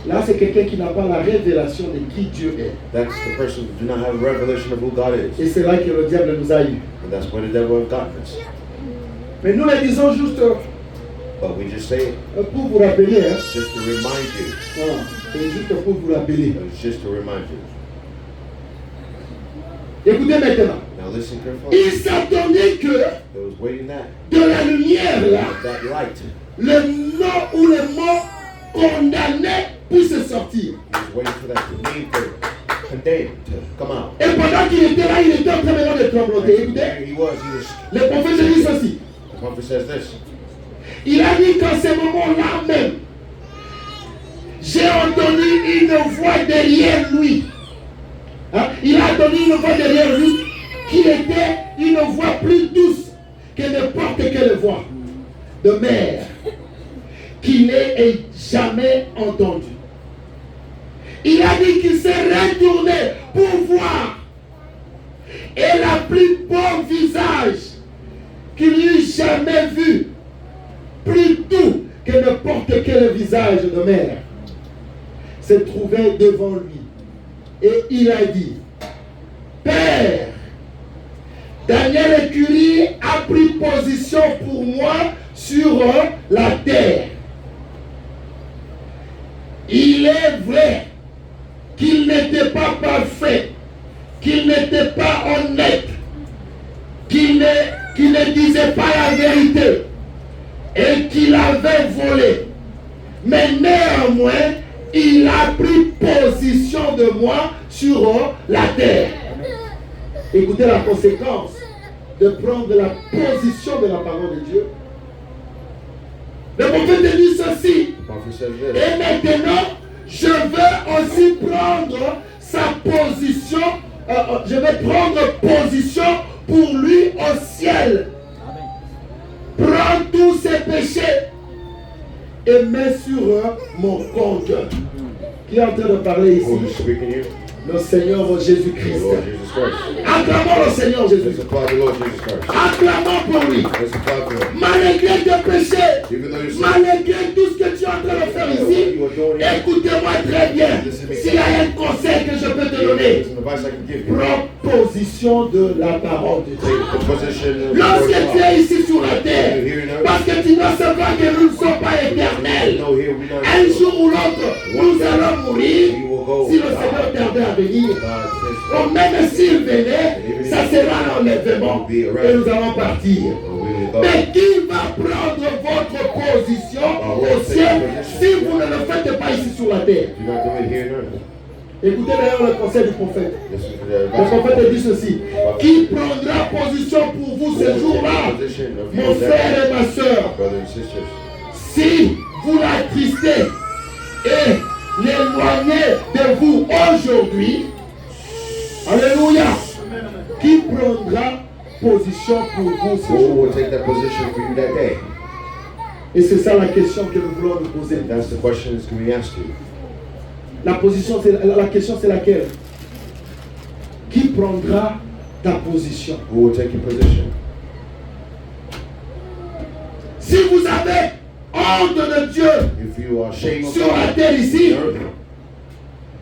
Là, c'est quelqu'un qui n'a pas la révélation de qui Dieu est. That's the person who do not have a revelation of who God is, Et c'est là que le diable nous a eu. and that's where the devil has gotten us. Mais nous le disons juste But we just say it pour vous rappeler. Hein. just to remind you. Voilà. C'est juste pour vous rappeler. It's just to remind you. Écoutez maintenant. Now listen carefully. Il s'attendait que It was waiting that de la lumière là, that light. le nom ou le mot condamné puisse sortir. He was waiting for that name to condemn to come out. Et pendant qu'il était là, il était en train maintenant de trembloter. There Écoutez, he was. le prophète dit ceci. The prophet says this. Il a dit qu'en ce moment-là même, j'ai entendu une voix derrière lui. Hein? Il a entendu une voix derrière lui qui était une voix plus douce que n'importe quelle voix de mère qu'il ait jamais entendue. Il a dit qu'il s'est retourné pour voir. Et la plus beau visage qu'il eût jamais vu, plus doux que n'importe quel visage de mère, se trouvait devant lui. Et il a dit, Père, Daniel Curie a pris position pour moi sur la terre. Il est vrai qu'il n'était pas parfait, qu'il n'était pas honnête, qu'il ne disait pas la vérité et qu'il avait volé. Mais néanmoins, il a pris position de moi sur la terre. Écoutez la conséquence de prendre la position de la parole de Dieu. Le prophète dit ceci. The prophet says this. Et maintenant, je veux aussi prendre sa position. Je vais prendre position pour lui au ciel. Prends tous ses péchés et mets sur mon compte. Qui est en train de parler Who is ici? speaking here? Le Seigneur The Jésus-Christ. Lord Jesus Christ. Acclamons le Seigneur Let's Jésus. applaud the Lord Jesus Christ. Acclamons pour lui. Let's applaud for him. Malgré tes péchés, Even though you're sin, malgré tout ce que tu es en train de faire ici, écoutez-moi très bien. S'il y a un conseil que je peux te donner, it's an advice I can give you. prends position de la parole de Dieu. Take the position of the Lorsque word of tu God. es ici sur la terre, parce que tu dois savoir que nous ne sommes pas éternels. No, here we not. Un jour ou l'autre, nous allons mourir. We will go. Si le Seigneur tardait à venir, God says, ou même s'il venait, ça sera l'enlèvement et nous allons partir. we will go. Mais qui va prendre votre position au ciel si vous ne le faites pas ici sur la terre? Do not do it here on earth. Écoutez d'ailleurs le conseil du prophète. Listen to the Le advice. prophète dit ceci. Qui prendra position pour vous ce jour-là, mon frère et ma soeur, Brothers and sisters, si vous l'attristez et l'éloignez de vous aujourd'hui, alléluia, qui prendra position pour vous ce who will jour-là? take that position for you that day? Et c'est ça la question que nous voulons nous poser. And that's the question that's going to be asked you. La position, la question c'est laquelle? Qui prendra ta position? Who will take your position? Si vous avez honte de Dieu If you are ashamed of sur la God, terre ici, on earth,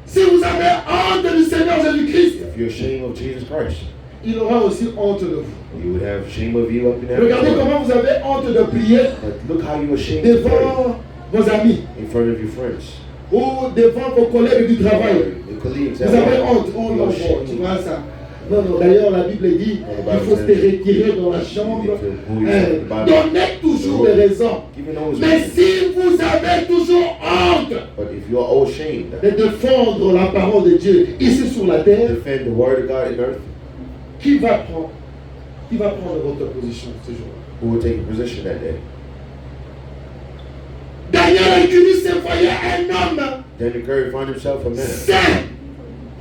si vous avez honte du Seigneur Jésus-Christ, if you're ashamed of Jesus Christ, il aura aussi honte de vous. you would have shame of you up in heaven. Regardez comment vous avez honte de prier But look how you're ashamed to pray devant vos amis in front of your friends. ou devant vos collègues du travail. Your colleagues at Vous avez work. honte. Oh You're non, ashamed. tu vois ça. Non, non, d'ailleurs la Bible dit qu'il faut se retirer dans la chambre. Donnez toujours des raisons. Give an always Mais reason. si vous avez toujours honte But if you are ashamed, de défendre la parole de Dieu ici sur la terre, defend the word of God in earth, qui va prendre votre position ce jour-là? who will take your position that day? Daniel Incurie se voyait un homme Daniel Curry found himself a man. saint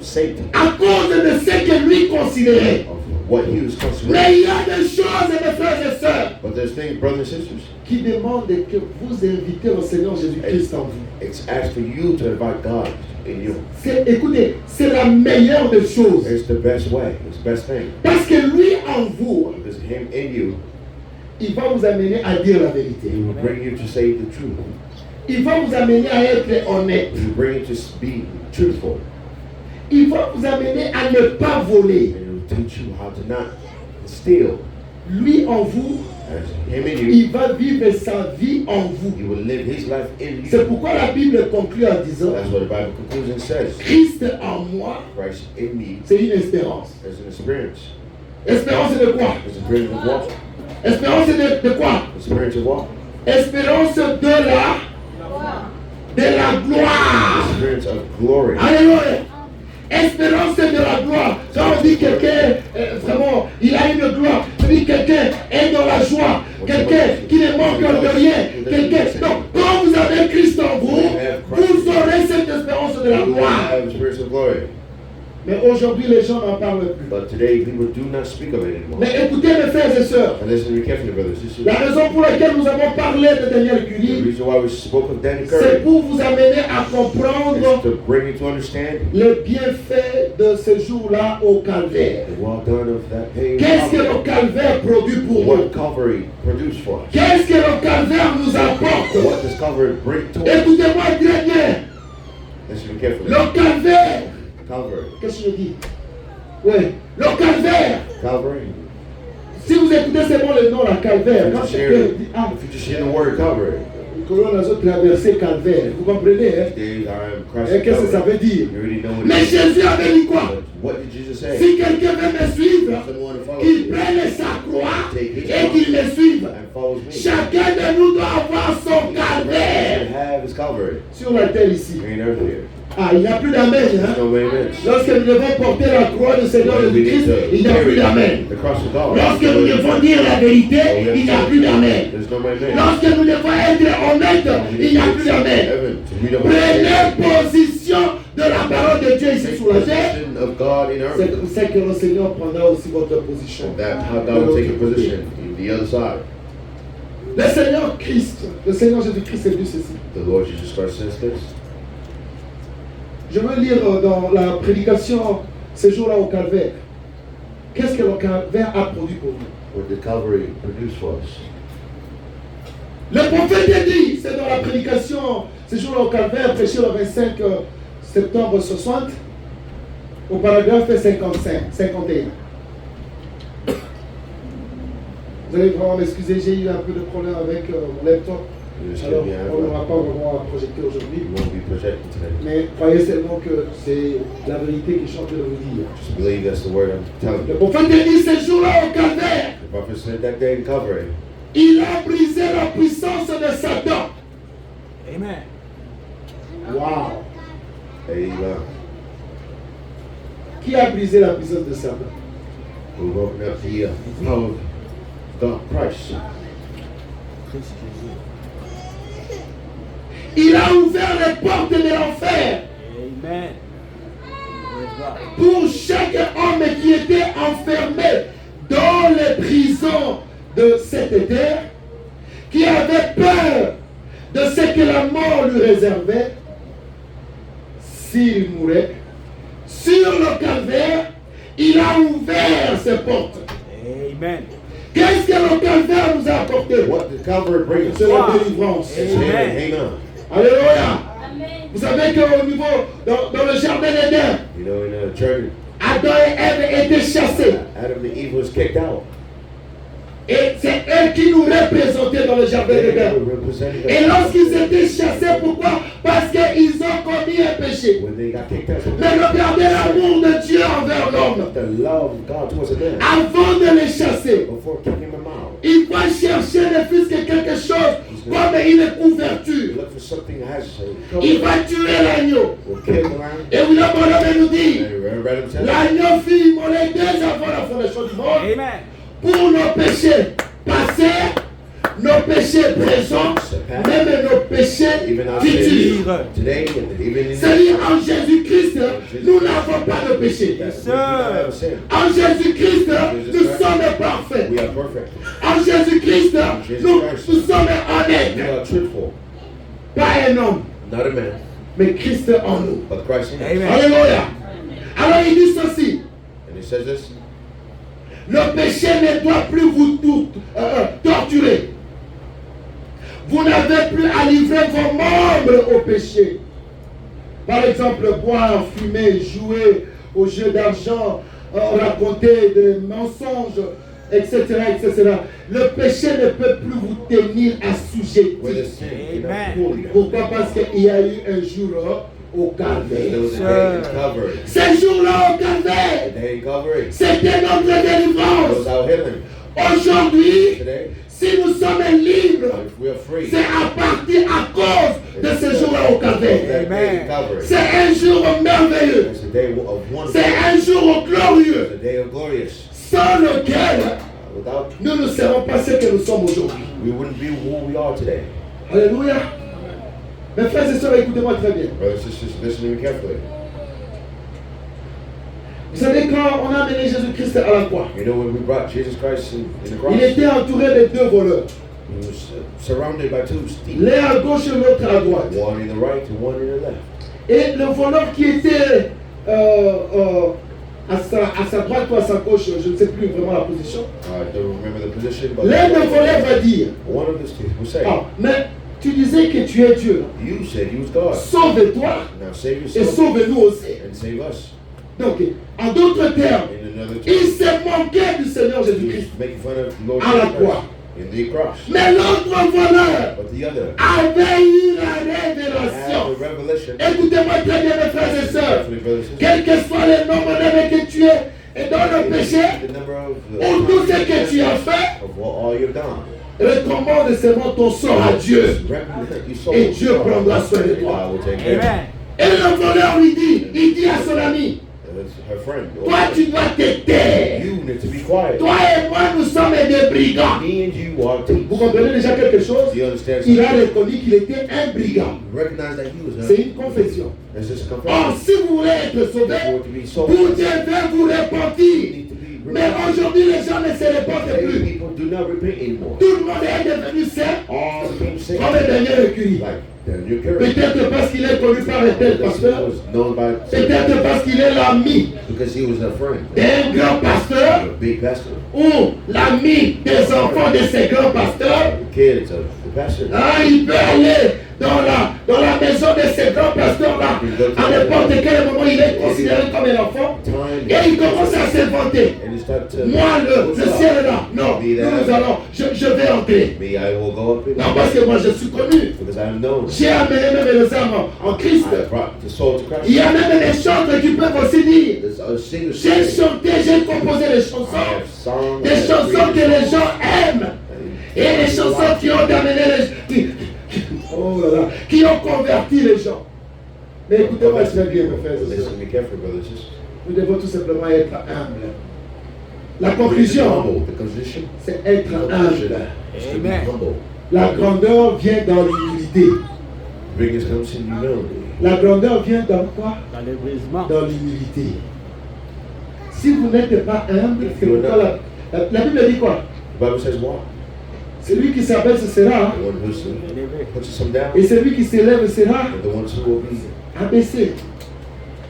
Safety. à cause de ce que lui considérait. Of what he was considering. Mais il y a des choses, mes frères et sœurs, But there's things, brothers and sisters, qui demandent que vous invitez le Seigneur Jésus-Christ en vous. it's asked for you to invite God in you. Écoutez, c'est la meilleure des choses. It's the best way. It's the best thing. Parce que lui en vous, Because him in you, il va vous amener à dire la vérité. he will bring you to say the truth. Il va vous amener à être honnête. He will bring you to be truthful. Il va vous amener à ne pas voler. And he will teach you how to not steal. Lui en vous, As him in you, il va vivre sa vie en vous. he will live his life in you. C'est pourquoi la Bible conclut en disant, That's what the Bible conclusion says. Christ en moi, Christ in me c'est une espérance. is an experience. Espérance de quoi? It's an experience of walk. Espérance de quoi? Experience of walk. Espérance de la gloire. Experience of glory. Alléluia. Espérance de la gloire. Quand on dit quelqu'un, vraiment, il a une gloire. On dit quelqu'un est dans la joie. Quelqu'un qui ne manque de rien. Quelqu'un. Donc, quand vous avez Christ en vous, vous aurez cette espérance de la You gloire. have experience of glory. Mais aujourd'hui, les gens n'en parlent plus. But today people do not speak of it anymore. Mais écoutez, mes frères et sœurs, And listen to me carefully, brothers and sisters. la raison pour laquelle nous avons parlé de Daniel The Curie, reason why we spoke of Daniel c'est Curry pour vous amener à is comprendre to bring you to understand le bienfait de ce jour-là au calvaire. the well done of that pain. Qu'est-ce que le calvaire produit pour nous? What Calvary produced for us. Qu'est-ce que le calvaire nous apporte? What does Calvary bring to us? Écoutez-moi très bien. Listen to me carefully. Le calvaire, Calvary. qu'est-ce que je dis? Oui, le calvaire. Calvary. Si vous écoutez seulement le nom, la calvaire, quand If you quelqu'un dit, ah, just hear the word Calvary, Nicolas a traversé calvaire, vous comprenez, hein? today I am Et crossing qu'est-ce que ça Calvary. veut dire? You already know what Mais it is. Jésus avait dit quoi? But what did Jesus say? Si quelqu'un veut me suivre, Someone to follow qu'il me prenne sa croix et qu'il me suive. and follows me. Chacun de nous doit avoir son Should calvaire have his Calvary. sur la terre ici. Ain't earth here. Ah, il n'y a plus d'amen, hein? No amen. Lorsque nous devons porter la croix du Seigneur We need Jésus-Christ, to il n'y a plus carry d'amen. the cross of God. Lorsque nous devons dire la vérité, il n'y a plus d'amen. There's no amen. Lorsque nous devons être honnêtes, il n'y a plus d'amen. Heaven, to read about Prenez position de la parole de Dieu ici sur la terre. position of God in earth. C'est comme ça que le Seigneur prendra aussi votre position. And that's how God will take your position in the other side. Le Seigneur Christ, le Seigneur Jésus-Christ est dit ceci. The Lord Jesus Christ says this. Je veux lire dans la prédication ce jour-là au calvaire. Qu'est-ce que le calvaire a produit pour nous? What did Calvary produce for us? Le prophète est dit, c'est dans la prédication ce jour-là au calvaire, prêché le 25 septembre 60, au paragraphe 51. Vous allez vraiment m'excuser, j'ai eu un peu de problème avec mon laptop. Alors, on n'aura pas vraiment à projeter aujourd'hui. You won't be projecting today. Mais croyez seulement que c'est la vérité que je suis en train de vous dire. Just believe that's the word I'm telling Le you. prophète est dit ce jour-là au calvaire, The prophet said that day in Calvary, il a brisé la puissance de Satan. Amen. Wow! Amen. Qui a brisé la puissance de Satan? Who opened up the power of God, Christ. Christ Jésus. Il a ouvert les portes de l'enfer Amen. Praise God. pour chaque homme qui était enfermé dans les prisons de cette terre, qui avait peur de ce que la mort lui réservait s'il mourait. Sur le calvaire, il a ouvert ses portes. Amen. Qu'est-ce que le calvaire nous a apporté? What did Calvary bring us? C'est la délivrance. Amen. Amen. Alléluia. Vous savez qu'au niveau, dans le jardin d'Éden, You know, in the church, Adam et Ève étaient chassés. Adam and Eve was kicked out. Et c'est eux qui nous représentaient dans le jardin They d'Éden. were representing Et us. lorsqu'ils étaient chassés, pourquoi? Parce qu'ils ont commis un péché. When they got kicked out, Mais regardez l'amour de Dieu envers l'homme. the love of God towards them Avant de les chasser, before kicking them out. il va chercher ne fût-ce que quelque chose comme une couverture. Look for something that has a Il cover. va tuer l'agneau. Will kill the lamb. Et William Branham nous dit, And Reverend Branham said, l'agneau fut immolé dès avant la fondation du monde Amen. pour nos péchés passés, nos péchés présents, même nos péchés even our futurs. sins today, and even in C'est-à-dire en Jésus-Christ, nous n'avons pas de péché. we do not have sin. En Jésus-Christ, nous sommes parfaits. We are perfect. En Jésus-Christ, nous sommes We honnêtes. are truthful. Pas un homme, Not a man, mais Christ en nous. but Christ in us. Amen. Alléluia. Alors il dit ceci. And he says this. Le péché ne doit plus vous torturer. Vous n'avez plus à livrer vos membres au péché. Par exemple, boire, fumer, jouer aux jeux d'argent, raconter des mensonges, etc., etc. Le péché ne peut plus vous tenir assujettis. Where the sin cannot Amen. pull you. Pourquoi? Parce qu'il y a eu un jour au Calvaire. There was a day in Calvary. Ce jour-là au Calvaire, A day in Calvary. c'était notre It délivrance. was our healing. Aujourd'hui, Today, si nous sommes libres, if we are free, c'est à partir à cause de ce jour-là au Calvaire. that day in Calvary. C'est un jour merveilleux. It's a day of wonder. C'est un jour It's glorieux, a day of glorious. sans lequel Without, nous ne serons pas ce que nous sommes aujourd'hui. we wouldn't be who we are today. Alléluia. Mes frères et sœurs, écoutez-moi très bien. Brothers and sisters, listen to me carefully. Vous savez, quand on a amené Jésus-Christ à la croix, You know, when we brought Jesus Christ in the cross, il était entouré de deux voleurs. he was surrounded by two thieves. L'un à gauche et l'autre à droite. One in the right and one in the left. Et le voleur qui était à sa droite ou à sa gauche, je ne sais plus vraiment la position. I don't remember the position, but L'un des voleurs va dire, one of the thieves will say, ah, mais tu disais que tu es Dieu. you said you was God. Sauve-toi Now save et yourself sauve-nous aussi. and save us. Donc, en d'autres termes, In another il term, s'est moqué du Seigneur he Jésus-Christ. was making fun of the Lord À la Jesus croix. Christ in the cross. Mais l'autre voleur But the other avait eu la had révélation. the revelation. Écoutez-moi très bien, mes frères et sœurs. Carefully, brothers and sisters. Quel que soit le nombre d'années que tu es et dans le péché, The number of ou tout ce que tu as fait, of all you've done. recommande seulement ton sort à Dieu. Represent your soul. Et Dieu prendra soin de toi. God will take care of it. Amen. Et le voleur lui dit, il dit à son ami, That's her friend. toi tu dois te taire. You need to be quiet. Toi et moi nous sommes des brigands. Me and you are thieves. Vous comprenez déjà quelque chose? Do you understand? Il a reconnu qu'il était un brigand. Recognize that he was C'est une confession. It's just a Or, confession. si vous voulez être sauvé, For it to be so. vous devez vous You repentir. need to be Mais aujourd'hui, les gens ne se repentent Many plus. people do not repent anymore. Tout le monde est devenu saint, All became sick. comme le dernier recueilli. Like Daniel Curry. Peut-être parce qu'il est connu par un tel Because he pasteur. was known by Peut-être parce qu'il est l'ami because he was a friend. d'un grand pasteur A big pastor. ou l'ami des enfants de ces grands pasteurs. The kids of the pastor. Ah, il peut aller dans la maison de ces grands pasteurs-là. À n'importe quel moment, il est considéré comme un enfant. Time. Et il commence à se vanter. And he started to. Moi, le ciel est là. Non, nous allons. Je vais entrer. Me, I will go up in. Non, parce que moi, je suis connu. Because I am known. J'ai amené même les âmes en Christ. I brought the soul to Christ. Il y a même des chantres qui peuvent aussi dire. There's a singer. J'ai chanté, j'ai composé des I chansons. have sung. Des chansons que les gens aiment. Et les chansons qui ont amené oh là là, qui ont converti les gens. Mais écoutez-moi très bien, mes frères et Listen sœurs. to me carefully, brothers and sisters. Nous devons tout simplement être humbles. La The conclusion, conclusion c'est être humble. is to be Amen. humble. La grandeur vient dans l'humilité. Biggest comes in humility. La grandeur vient dans quoi? Dans le brisement. Dans l'humilité. Si vous n'êtes pas humble, c'est pourquoi la Bible dit quoi? The Bible says what? Celui qui s'abaisse sera, The one who Élevé. puts some down, et celui qui s'élève sera and the ones who will be. abaissé.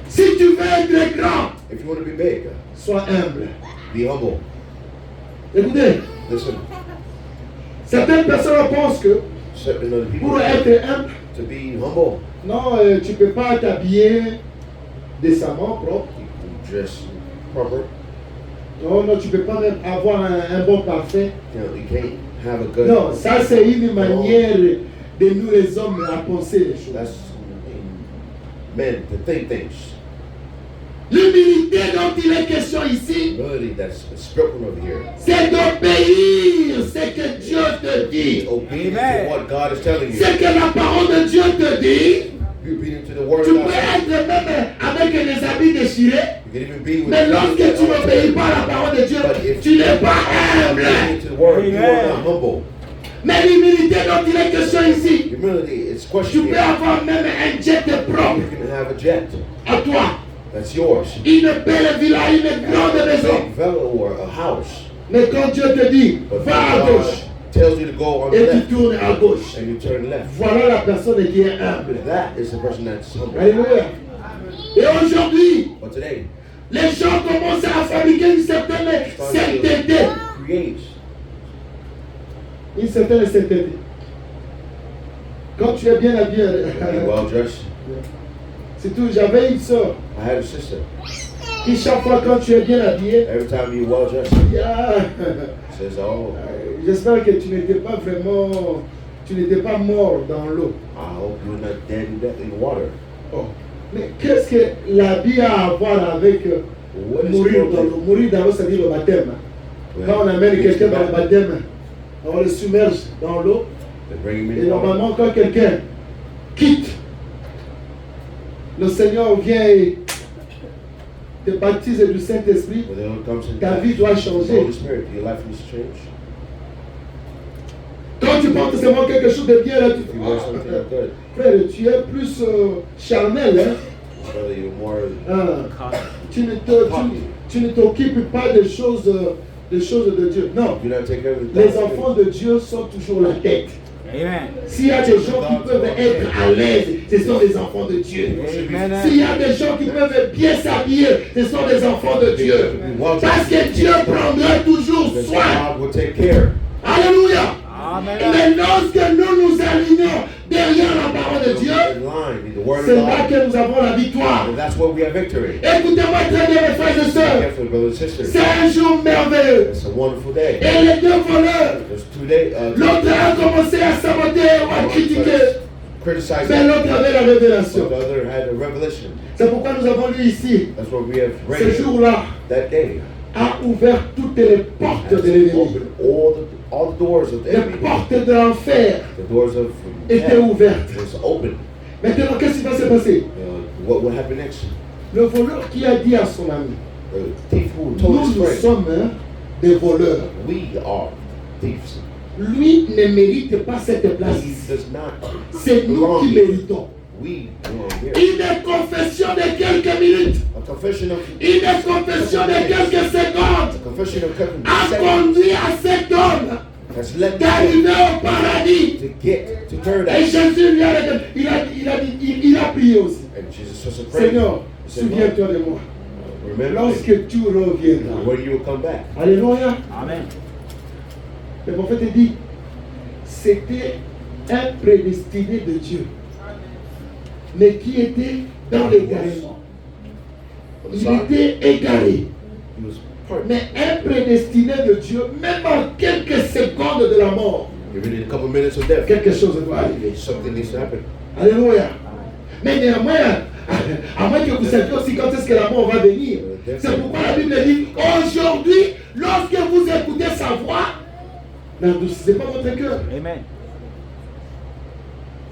Si tu veux être grand, If you want to be big, sois humble. be humble. Écoutez, Listen, certaines personnes pensent que certain other people pour être humble, to be humble, non, tu ne peux pas t'habiller décemment, propre. you dress proper. Non, non, tu ne peux pas même avoir un bon parfait. You can't have a good. Non, ça c'est une manière de nous les hommes à penser les choses. That's men to think things. L'humilité dont il est question ici, Humility that's spoken over here. c'est d'obéir ce que Dieu te dit. Be obedient Amen. to what God is telling you. Ce que la parole de Dieu te dit, Be obedient to the word tu of peux God. être même avec des habits déchirés, You can even be with mais lorsque tu n'obéis pas à la parole de Dieu, tu n'es pas humble. obedient to the word, you are not humble. Mais l'humilité dont il est question ici, Humility, it's tu questioning. peux avoir même un jet propre You can have a jet. à toi. That's yours. Une belle villa, une grande A maison. big villa or a house. Mais quand Dieu te dit, But va à God gauche tells you to go on the et tu left tournes à gauche, and you turn left. voilà la personne qui est humble. That is the person that's humble. Alléluia. Et aujourd'hui, But today, les gens commencent à fabriquer une certaine sainteté. create. Une certaine sainteté. Quand tu es bien habillé, Be well dressed. c'est tout. J'avais une soeur I had a sister. qui chaque fois quand tu es bien habillé, Every time you well dressed, dit, ah, says, "Oh, j'espère que tu n'étais pas vraiment, tu n'étais pas mort dans l'eau. I hope you're not dead in the water." Oh. Mais qu'est-ce que l'habit a à voir avec What is mourir it dans l'eau? Mourir dans l'eau, c'est-à-dire le baptême. Quand on amène quelqu'un dans le baptême, on le submerge dans l'eau. They bring him in Et the water. normalement, quand quelqu'un quitte, le Seigneur vient et te baptise du Saint-Esprit, When the Lord comes in, ta vie doit the changer. Holy Spirit, your life needs to change. Quand tu portes seulement quelque chose de bien, là, tu If dis, you wear something good, frère, tu es plus charnel, hein? brother, you're more Ah, tu ne t'occupes pas des choses de Dieu. Non. you don't take care of the Les things. enfants de Dieu sont toujours la tête. Amen. S'il y a des gens qui peuvent être à l'aise, ce sont des enfants de Dieu. Amen. S'il y a des gens qui peuvent bien s'habiller, ce sont des enfants de Dieu. Parce que Dieu prendra toujours Because soin. God will take care. Alléluia. Amen. Mais lorsque nous alignons derrière la parole de Dieu, In line with the word c'est of là God. que nous avons la victoire. And that's where we have victory. Écoutez-moi très bien, mes frères et Be sœurs. careful, brothers and sisters. C'est un jour merveilleux. It's a wonderful day. Et les deux voleurs, There's 2 days. l'autre a commencé à saboter ou à critiquer. Criticize Mais l'autre avait la but révélation. the other had a revelation. C'est pourquoi nous avons lu ici, That's what we have ce read. jour-là That day a ouvert toutes les portes has de l'ennemi. opened all the doors of the Les enemy. portes de l'enfer The doors of étaient hell ouvertes. was open. Maintenant, qu'est-ce qui va se passer? What will happen next? Le voleur qui a dit à son ami, The thief who told his nous friend, sommes des voleurs. we are thieves. Lui ne mérite pas cette place. He does not C'est nous belong qui here. méritons. We belong here. Une confession de quelques minutes, A confession of une confession de quelques secondes a confession of Kevin a seconds conduit à cet homme has led d'arriver him au paradis. to get to Et paradise. Jésus lui a dit, il a prié aussi. And Jesus was afraid. Seigneur, He said, souviens-toi de moi. remember me Lorsque tu reviendras. when you will come back. Alléluia. Amen. Le prophète dit, c'était un prédestiné de Dieu, mais qui était dans l'égarement. Il était égaré. He was part. Mais un prédestiné de Dieu, même en quelques secondes de la mort, Even in a couple minutes of death, quelque chose doit arriver. something needs to happen. Alléluia. Mais néanmoins, à moins que vous sachiez aussi quand est-ce que la mort va venir. C'est pourquoi la Bible dit, aujourd'hui, lorsque vous écoutez sa voix, n'endurcissez pas votre cœur. Amen.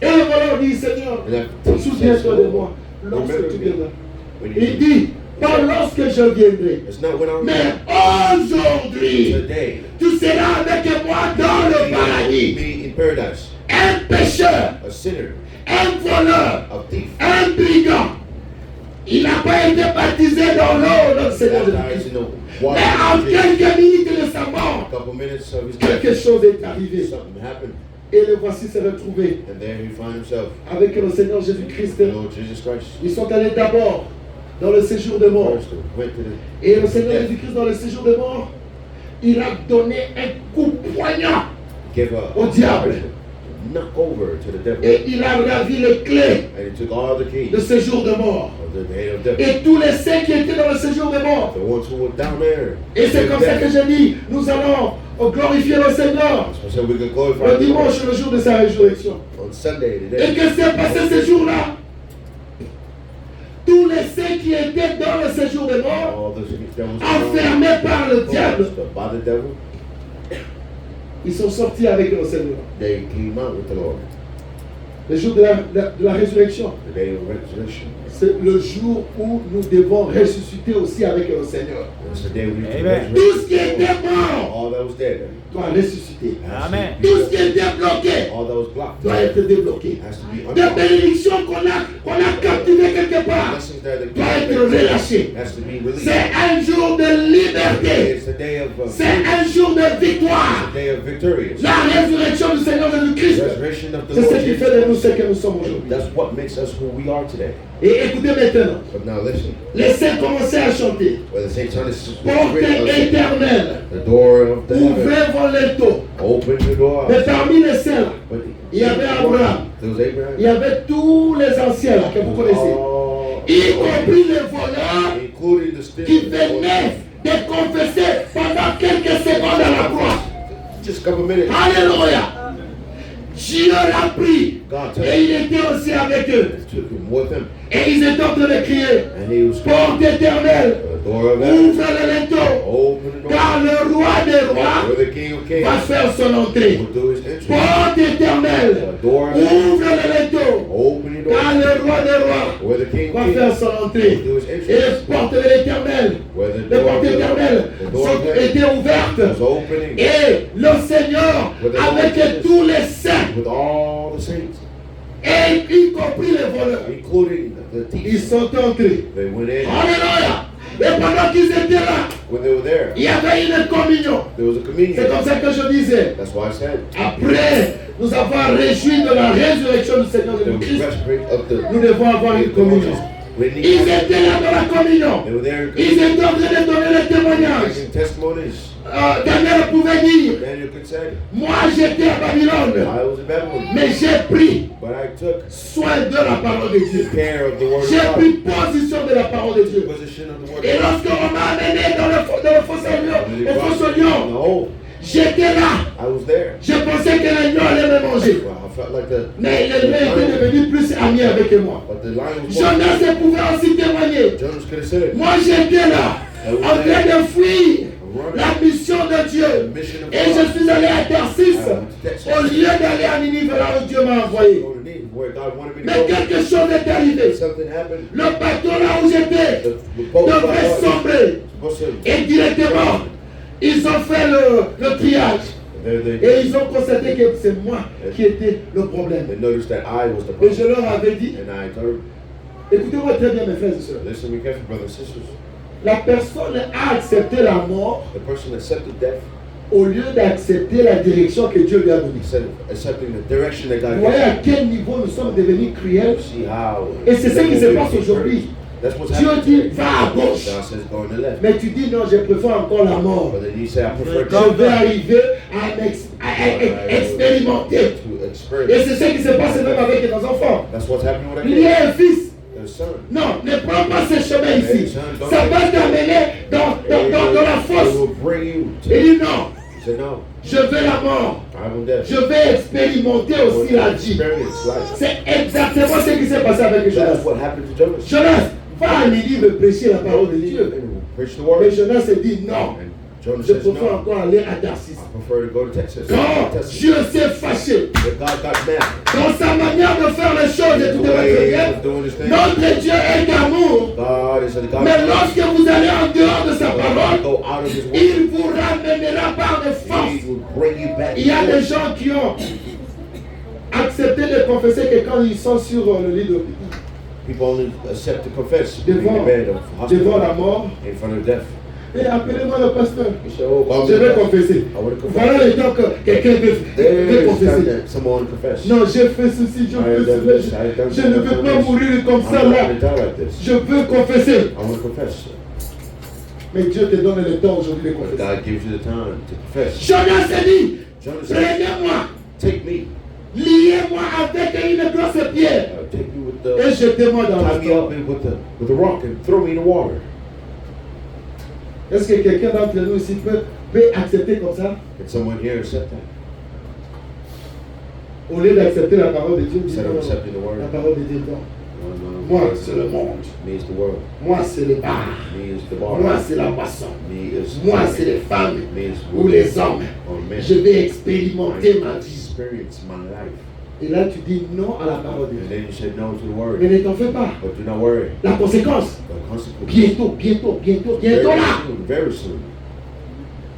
Et le voleur dit, Seigneur, And that thief says, souviens-toi de moi lorsque remember tu me viendras. when Il you dit, pas lorsque je viendrai, It's not when I'm mais aujourd'hui, today. tu seras avec moi dans le paradis. Be in paradise. Un pécheur, A sinner, un voleur, a thief, un brigand. Il n'a pas été baptisé dans l'eau, notre Seigneur baptized Jésus. in the Mais water. en of Jesus. quelques minutes de sa A mort, couple minutes of his quelque death, chose est arrivé. something happened, Et le voici se retrouver and there he found himself. avec le Seigneur Jésus-Christ. The Lord Jesus Christ. Ils sont allés d'abord dans le séjour de mort. First, went to the Et le Seigneur death. Jésus-Christ, dans le séjour de mort, il a donné un coup poignant Gave a au diable. knock over to the devil, Et il a ravi les clés and he took all the keys de séjour de mort. of the day of death. Et tous les saints qui étaient dans le séjour de mort. The ones who were down there. Et c'est comme ça que j'ai dit, nous allons glorifier le Seigneur So we could glorify le the Lord dimanche, le jour de sa résurrection. on Sunday Et today. que s'est passé ce jour-là? Tous les saints qui étaient dans le séjour de mort, All those devils enfermés par le diable, by the devil, ils sont sortis avec le Seigneur. they came out with the Lord. Le jour de la résurrection, The day of resurrection. c'est le jour où nous devons ressusciter aussi avec le Seigneur. It's the day we Amen. Tout ce qui était mort, All that was dead doit ressusciter. has to Amen. be- Tout ce qui est débloqué All that was blocked doit être débloqué. has to be Des unblocked. bénédictions qu'on a captivées quelque part Blessings that doivent être relâchées. has to be released. C'est un jour de liberté. It's the day of C'est un jour de victoire. the day of victorious. La résurrection du Seigneur Jésus-Christ. Resurrection of the C'est ce Lord qui Jesus. fait de nous ce que nous sommes aujourd'hui. That's what makes us who we are today. Et écoutez maintenant. But now listen, Les saints commençaient à chanter. where the Saint John is Porte éternelle. the door of the heaven. Ouvrez vos linteaux. Open the door. Mais parmi les saints, là, But il y avait Abraham. there was Abraham. Il y avait tous les anciens là, que vous connaissez. Y compris les voleurs Including the qui still. venaient de confesser pendant quelques secondes à la croix. Just a couple minutes. Alléluia. Dieu l'a pris. God took Et il était aussi avec eux. him with him. Et ils étaient en train de crier. And he was Porte éternelle. the door of heaven. Ouvre le linteau. Open the door. Car le roi des rois Where the King of Kings va faire son entrée. will do his entrance. Porte éternelle. The door of heaven. Ouvre le linteau. Open the Car door. le roi des rois Where the King va of faire Kings son entrée. will do his Et entrance. les portes de l'éternel, Where the les door portes of éternelles the door of heaven étaient ouvertes. was opening Et le Seigneur, With the Lord avec Jesus. tous les saints, with all the saints, et y compris les voleurs, including the ils thieves. sont entrés. They went in. Alléluia. Et pendant qu'ils étaient là, When they were there, il y avait une communion. there was a C'est communion. comme ça que je disais. That's why I said Après nous avoir réjoui de la résurrection du Seigneur the Jésus-Christ, resurrection of the nous devons avoir une communion. when Ils étaient là dans la communion. they were there in Ils étaient en train de donner le témoignage. giving testimonies. Daniel pouvait dire, Daniel could say, moi j'étais à Babylone, I was in Babylon, mais j'ai pris but I took soin de la parole de Dieu. care of the word J'ai of pris God. position de la parole de Dieu. Position of the word Et of God. lorsqu'on m'a amené dans le fosse lion, No, j'étais là. I was there. Je pensais que les lions allaient me manger. Well, I felt like the Mais les lions étaient devenus plus amis avec moi. but the lion was Jonas pouvait aussi témoigner. Jonas could have said it. Moi j'étais là, en train de fuir la mission de Dieu. The mission of Et je God. suis allé à Tarsis au lieu d'aller à Ninive là où Dieu m'a envoyé. Go to Nineveh, where God wanted me to Mais go. quelque chose est arrivé. Something happened. Le bateau là où j'étais The boat devrait sombrer. supposed to Et directement, ils ont fait le triage. Et ils ont constaté que c'est moi qui étais le problème. They noticed that I was the Et je problem. leur avais dit, And I told them, écoutez-moi très bien mes frères et sœurs. listen, be careful, brothers and sisters. La personne a accepté la mort The person accepted death au lieu d'accepter la direction que Dieu lui a donnée. instead of accepting the direction that God Vous voyez à gave. quel niveau nous sommes devenus cruels. See how. Et c'est ce qui se passe aujourd'hui. That's what's Dieu happening. dit, today. va à gauche. God says go on the left. Mais tu dis, non, je préfère encore la mort. But then you say I prefer Je vais arriver à expérimenter. to Et experience. c'est ce qui se passe même avec nos enfants. That's what's happening with our Il y a kids. un fils. Their son. Non, ne prends pas ce chemin ici. Ça va t'amener dans la It fosse. will bring you to. Il dit non, He said no. je veux la mort. I will death. Je vais expérimenter aussi la vie. Experience life. C'est exactement ce qui s'est passé avec Jonas. That's what happened to Jonas. Jonas, va à Ninive prêcher la parole de Dieu. Preach the Mais word. Jonas se dit non, And Jonas je says préfère no. encore aller à Tarsis. I prefer to go to Texas. Quand Texas. Dieu s'est fâché But God got mad. dans sa manière de faire les choses et tout The est way bien, he was doing his thing. notre Dieu est d'amour. God is a God. Mais lorsque vous allez en dehors de sa parole, Go out of his way. il vous ramènera par de force. He will bring you back. Il y a des gens qui ont accepté de confesser que quand ils sont sur le lit d'hôpital, People only accept to confess in devant, the bed of devant la hospital mort, in front of death. et appelez-moi le pasteur. You say, oh, Bob, Je vais confesser. I want to confess. Voilà le temps que quelqu'un veut There's time confesser. that someone confess. Non, j'ai fait ceci, je fais cela. Je ne veux pas mourir comme ça I'm là. not going to die like this. Je veux confesser. I want to confess. Mais Dieu te donne le temps aujourd'hui de But confesser. God gives you the time to confess. Jonas a dit, Jonas said, prenez-moi, take me. liez-moi avec une grosse pierre Take me with et the, jetez-moi dans tie le me temps. up with the rock and throw me in the water. Est-ce que quelqu'un d'entre nous ici peut accepter comme ça? Can someone here accept that? Au lieu d'accepter la parole de Dieu, dis Instead of non, accepting the la word. parole de Dieu, non. No, Moi, c'est le monde. Me is the world. Moi, c'est le bar. Me is the bar. Moi, c'est la boisson. Me is Moi, c'est les femmes Me is ou les hommes. or men. Je vais expérimenter ma vie. Experience my life. Et là, tu dis non à la parole de And Dieu. then you said no to the Mais word. ne t'en fais pas. But do not worry. La conséquence, The consequence. bientôt, bientôt, bientôt, Very bientôt là. soon. Very soon.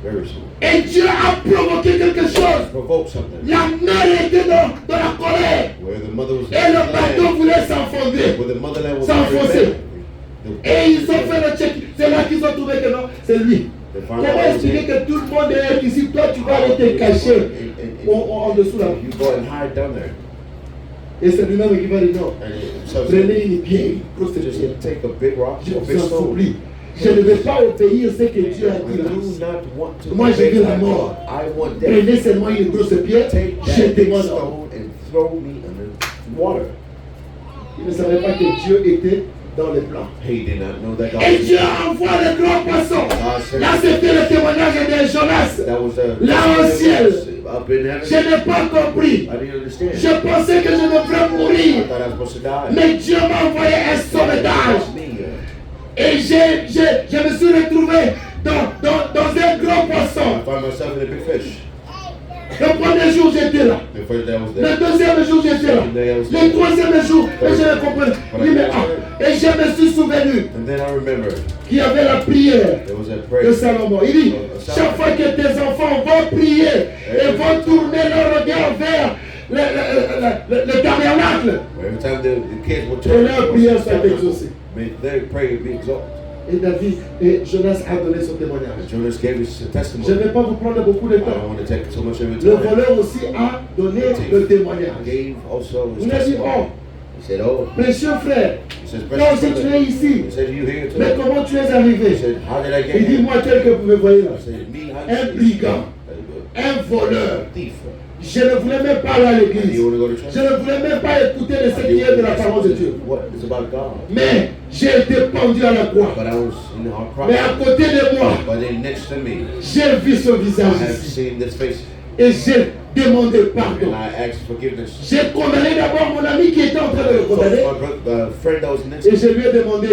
Very soon. Et Dieu a provoqué quelque chose. Provoke something. La mer était dans la colère. Where the mother was Et le bateau voulait s'enfonder. where the motherland was S'enfoncer. Et ils ont fait le check. C'est là qu'ils ont trouvé que non, c'est lui. Comment expliquer que tout le monde est ici, toi tu vas aller te cacher en dessous là. You go and hide down there. Et c'est lui-même qui va dire non. Prenez une pierre, grosse Just pierre. take a big rock, Je a big vous en stone. supplie. Je ne vais pas obéir ce que Dieu a I dit là. do not want to Moi, je obey veux la my mort. God. I want death. Prenez seulement une grosse pierre, Take that big jetez-moi dans. stone and throw me in the water. Il ne savait pas que Dieu était dans le plan. He did not know that God Et was Dieu envoie le grand poisson. Là, c'était le témoignage de Jonas. That was the Là au ciel. up in heaven. Je n'ai pas compris. I didn't understand. Je pensais que je devrais I mourir. thought I was supposed to die. Mais Dieu m'a envoyé un sauvetage. Me, Et je me suis retrouvé dans un gros poisson. I found myself in a big fish. Le premier jour, j'étais là. The first day I was Le there. deuxième jour, j'étais là. Le troisième jour, et je l'ai compris. Il dit, mais et je me suis souvenu And then I remembered qu'il y avait la prière there was a de prayer. Salomon. Il dit, chaque fois que tes enfants vont prier et vont tourner leur regard vers le tabernacle, Every time the kids would que turn, leur prière soit exaucée. may their prayer be exalted. Et David et Jonas a donné son témoignage. And Jonas gave us a Je ne testimony. vais pas vous prendre beaucoup de I don't temps. want to take so much of your Le time. voleur aussi a donné le témoignage. Gave also his Il a dit, testimony. oh, He said, oh, précieux frère, he says, toi precious aussi tu es brother. ici. He said, you here Mais today? comment tu es He arrivé? said, how did I get Il dit, here? moi tel que vous me voyez là, I said, me, how un you see brigand, me? un voleur. A thief. Je ne voulais même pas aller à And l'église. you want to go to Je church? ne voulais même pas écouter de ce qui est de la parole de Dieu. What is about God? Mais j'ai été pendu à la croix. But I was in our Mais à cross. côté de moi, But then next to me, j'ai vu ce I visage have ici. seen this face. Et j'ai demandé pardon. And I asked forgiveness. J'ai condamné d'abord mon ami qui était en train de le So condamner. my friend that was next Et to je me, lui ai demandé,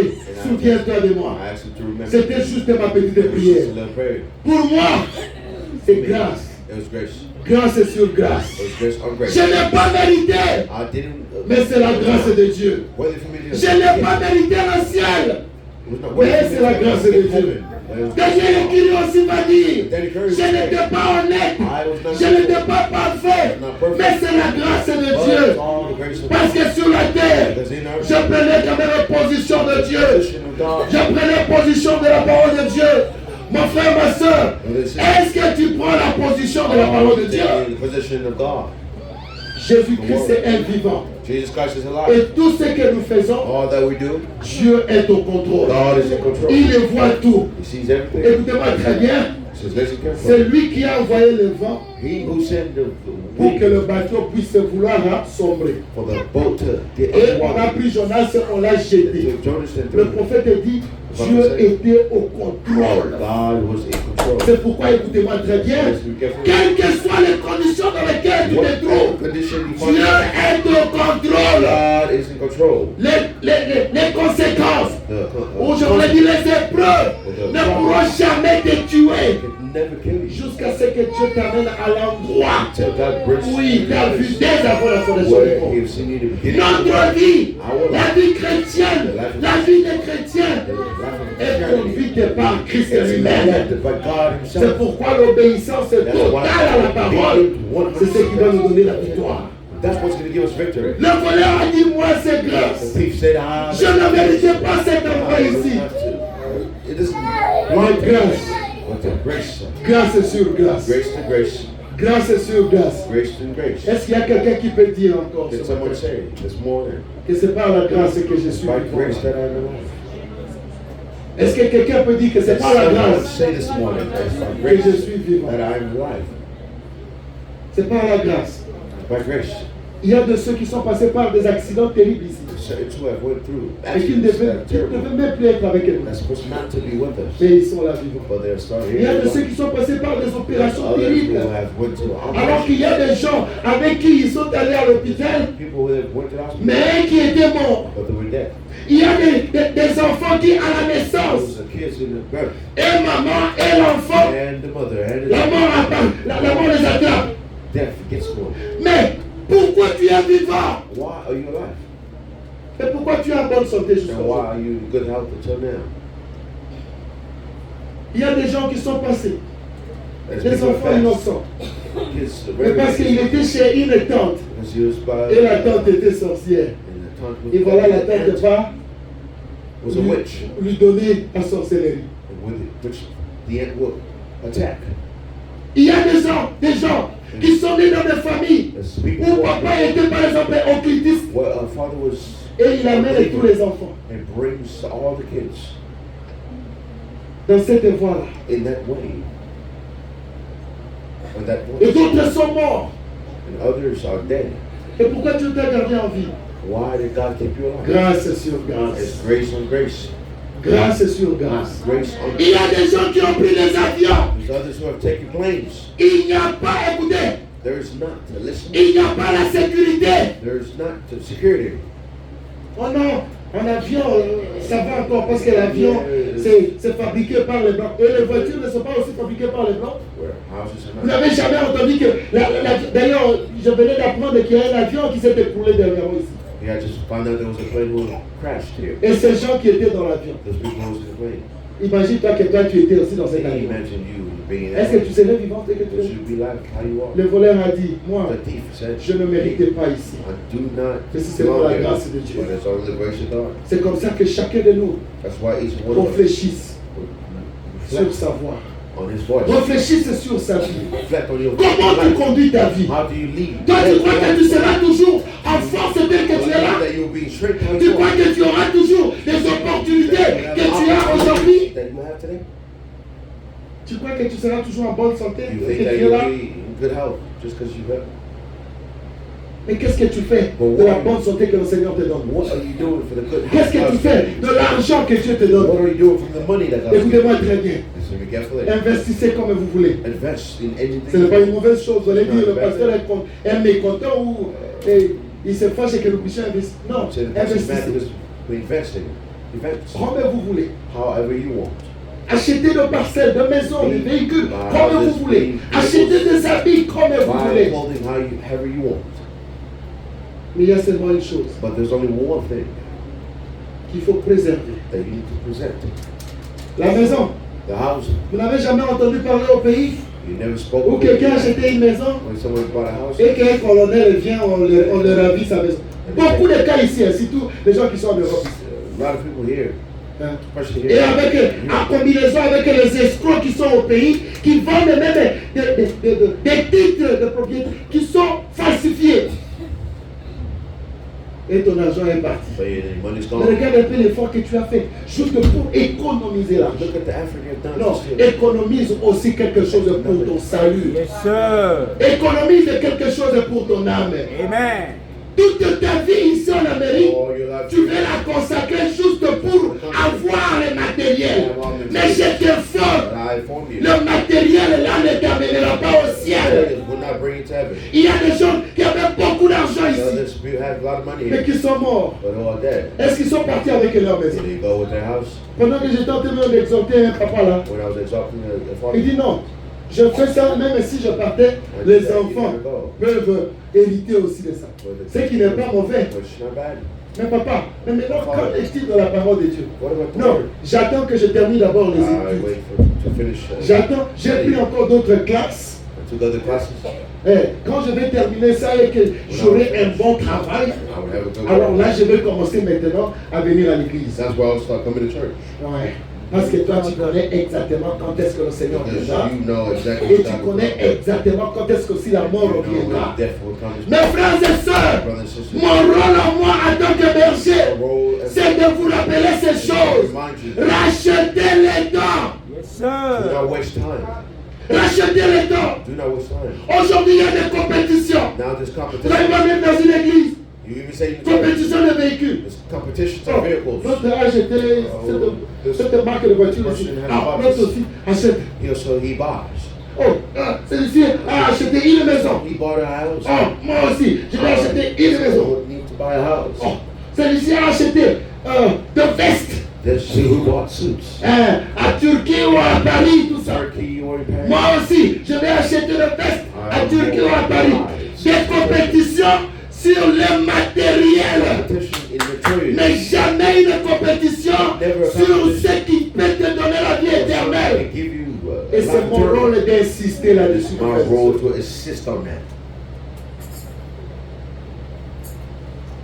souviens-toi de moi. I asked him to remember. C'était juste ma petite It was just prière. a little prayer. Pour moi, c'est grâce. It was grace. Grâce sur grâce. It was grace on grace. Je n'ai pas mérité, I didn't. mais c'est la grâce de Dieu. Whether for me to Je n'ai pas mérité le ciel. It was not Mais worthy c'est for la me to grâce get de Dieu. heaven. But it was Daniel Écrit aussi m'a dit, Daddy Curry je said, n'étais pas honnête, I was not je n'étais pas parfait, mais c'est la grâce de But Dieu. it's all the grace of Parce God. que sur la terre, Because in our je prenais quand même position de Dieu. position of God, Je prenais position de la parole de Dieu. Mon frère, ma soeur, est-ce que tu prends la position de la parole de Dieu? in the position of God. Jésus-Christ est un vivant. Jesus Christ is alive. Et tout ce que nous faisons, All that we do, Dieu est au contrôle. God is in control. Il le voit tout. He sees everything. Écoutez-moi très bien. He says, listen C'est carefully. lui qui a envoyé le vent He who sent the pour que wind le bateau puisse vouloir sombrer. for the boat to get Et on a underwater. pris Jonas et on l'a jeté. So Jonas and Le prophète dit, Dieu était au contrôle. God was in control. C'est pourquoi, écoutez-moi très bien, Listen carefully. quelles que soient les conditions dans lesquelles tu te What trouves, condition you find Dieu yourself, est au contrôle. God is in control. Les conséquences, ou je The voulais dire les épreuves, ne pourront jamais te tuer can never kill you. jusqu'à ce que Dieu t'amène à l'endroit Till God brings où you il t'a vu to dès avant la fondation du where monde. He has seen you to begin. Notre vie, la vie chrétienne, la vie des chrétiens est conduite par Christ lui-même. by God C'est Himself. pourquoi l'obéissance totale à la parole, c'est ce qui va nous donner la victoire. That's what's going to give us victory. Le voleur a dit, moi c'est The grâce. thief said, "Ah, Je ne méritais pas cet endroit ici. It isn't Moi grâce, but the grace, grâce sur grâce, grace to grace, grâce sur grâce. grace to grace." Est-ce qu'il y a quelqu'un qui peut dire encore Did ce someone matin say this morning? que c'est par la grâce que je suis By vivant? grace that I'm alive. Est-ce que quelqu'un peut dire que c'est Did par la someone grâce say this morning that it's by que grace je suis vivant? that I'm alive? C'est par la grâce. By grace. Il y a de ceux qui sont passés par des accidents terribles ici. Certain who have went through Et qui ne accidents that devaient, are qui ne terrible. devaient même plus être avec nous. That's supposed not to be with us, Mais ils sont là vivants. but they're still Il y a de ceux here. qui sont passés par des opérations Others terribles. who have went to Alors qu'il y a des gens avec qui ils sont allés à l'hôpital, people who have went to the hospital, mais qui étaient morts. but they were dead. Il y a des enfants qui, à la naissance, Those are kids in the birth, et maman et l'enfant, and the mother, and la the mort apparaît, la mort les attrape. death gets to them. Mais pourquoi tu es vivant? Why are you alive? Et pourquoi tu es en bonne santé jusqu'à And why aujourd'hui? are you in good health until now? Il y a des gens qui sont passés As Des people enfants fast, innocents. kids, the Mais very parce qu'il innocent, était chez une tante. because he was by, Et la tante était sorcière. and the taunt was, Et voilà, la the tante aunt va was a witch, lui donner la sorcellerie. and with it, which the aunt will attack. Il y a des gens qui sont nés dans des familles As people où walk papa était par exemple occultiste where a father was et il amène tous les enfants and brings all the kids dans cette voie-là. in that way. And that Et voice. d'autres sont morts. And others are dead. Et pourquoi Dieu t'a gardé en vie? Why did God keep you alive? Grâce sur It's grâce. grace on grace. Grâce sur grâce. Grace on Il y a des gens qui ont pris les avions. There's others who have taken planes. Il n'y a pas, écoutez, There is not. Listen. il n'y a pas la sécurité. There is not the security. Oh non, un avion, ça va encore parce que l'avion, c'est fabriqué par les Blancs. Et les voitures ne sont pas aussi fabriquées par les Blancs. Where houses are Vous not. n'avez jamais entendu que... D'ailleurs, je venais d'apprendre qu'il y a un avion qui s'est écroulé dernièrement ici. Yeah, I just found out there was a plane who crashed here. Et ces gens qui étaient dans l'avion. Those people who was in the plane. Imagine-toi que toi, tu étais aussi dans cet Can you avion. imagine you being in Est-ce that? que tu serais vivant et que tu Would es... you be like how you are? Le voleur a dit, moi, The thief said, je ne méritais pas ici. I do not Mais c'est pour la belong here, grâce de Dieu. but it's only the grace of God. C'est comme ça que chacun de nous That's why each one of us réfléchisse sur reflect sa voie. on His voice. Réfléchisse sur sa vie. Reflect on your Comment tu life. conduis ta vie? How do you lead? Toi, tu crois que tu seras toujours en force dès que tu es là? That you'll be straight how Tu you crois are. que tu auras toujours des opportunités que tu as aujourd'hui? That you have today. Tu crois que tu seras toujours en bonne santé You dès think que that tu es you'll là? be in good health just because you have. Mais qu'est-ce que tu fais de la bonne santé que le Seigneur te donne? What are you doing for the good health? Qu'est-ce que tu fais de l'argent que Dieu te donne? What are you doing from the money that God Écoutez-moi très bien. Listen, be careful. Investissez comme vous voulez. Invest in anything. Ce n'est pas une mauvaise chose. Vous allez dire le pasteur est mécontent ou il se fâche que nous puissions investir. Non, So the person is mad investissez. because we're investing. Invest Comme vous voulez. however you want. Achetez des parcelles, des maisons, des véhicules, comme vous voulez. Achetez des habits comme vous Buy voulez. clothing however you want. Mais il y a seulement une chose But there's only one thing qu'il faut préserver. that you need to present. La maison. The house. Vous n'avez jamais entendu parler au pays You never spoke où of quelqu'un it. achetait une maison When someone bought a house. et qu'un colonel vient, on leur ravit sa maison. Beaucoup de cas ici, hein, surtout les gens qui sont en Europe. A lot of people here, Hein. especially Et here. avec, en combinaison avec les escrocs qui sont au pays, qui vendent même des titres de propriété qui sont falsifiés. Et ton argent est parti. But your money's Mais gone. regarde un peu l'effort que tu as fait, juste pour économiser l'argent. Look at the effort you've done. Non, économise aussi quelque chose pour ton salut. Yes, sir. Économise quelque chose pour ton âme. Amen. Toute ta vie ici en Amérique, All your life. tu veux la consacrer juste pour avoir le matériel. Mais je t'informe, But I inform you. le matériel là ne t'amènera pas au ciel. Will not bring you to heaven. Il y a des gens qui avaient beaucoup d'argent ici, Others who have a lot of money mais here, qui sont morts. but who are dead. Est-ce qu'ils sont partis avec leur maison? Did they go with their house? Pendant que j'étais en train d'exhorter un papa là, When I was exalting the il father, dit non, je fais ça même si je partais, les enfants peuvent hériter aussi de ça. Ce qui n'est pas mauvais. which is not bad. Mais papa, mais maintenant, qu'en est-il de la parole de Dieu? What about the Non, word? j'attends que je termine d'abord les I études. wait to finish. J'attends, j'ai pris encore d'autres classes. I took other classes. Quand je vais terminer ça et que j'aurai un bon travail, I would have a good alors là, work. je vais commencer maintenant à venir à l'église. That's why I'll start coming to church. Ouais. Parce que toi, tu connais exactement quand est-ce que le Seigneur Because viendra. you know exactly Et what tu time connais will come. exactement quand est-ce que aussi la mort You know reviendra. when death will come. Mes frères et sœurs, Brothers and sisters, mon rôle en moi en tant que berger, our role as c'est de vous rappeler ces choses. remind you. Rachetez les dents. Yes, Do sir. not waste time. Rachetez les dents. Do not waste time. Aujourd'hui, il y a des compétitions. Now there's Vous allez competition. voir même dans une église, You even say in the church, compétition de véhicules. there's competition Oh, to vehicles. notre a acheté cette marque de voiture ici. Ah, notre aussi achète. So he buys. Oh, celui-ci a acheté une maison. He bought a house. Oh, moi aussi, je vais acheter une So maison. would need to buy a house. Oh, celui-ci a acheté de vestes. There's who bought suits. À Turquie ou à Paris, tout ça. Turkey or in Paris. Moi aussi, je vais acheter de vestes à Turquie ou à Paris. Des compétitions sur le matériel. Competition in material. Mais jamais une compétition sur ce qui peut te donner la vie éternelle. Give you Et c'est mon rôle d'insister là-dessus. It's my role to insist on that.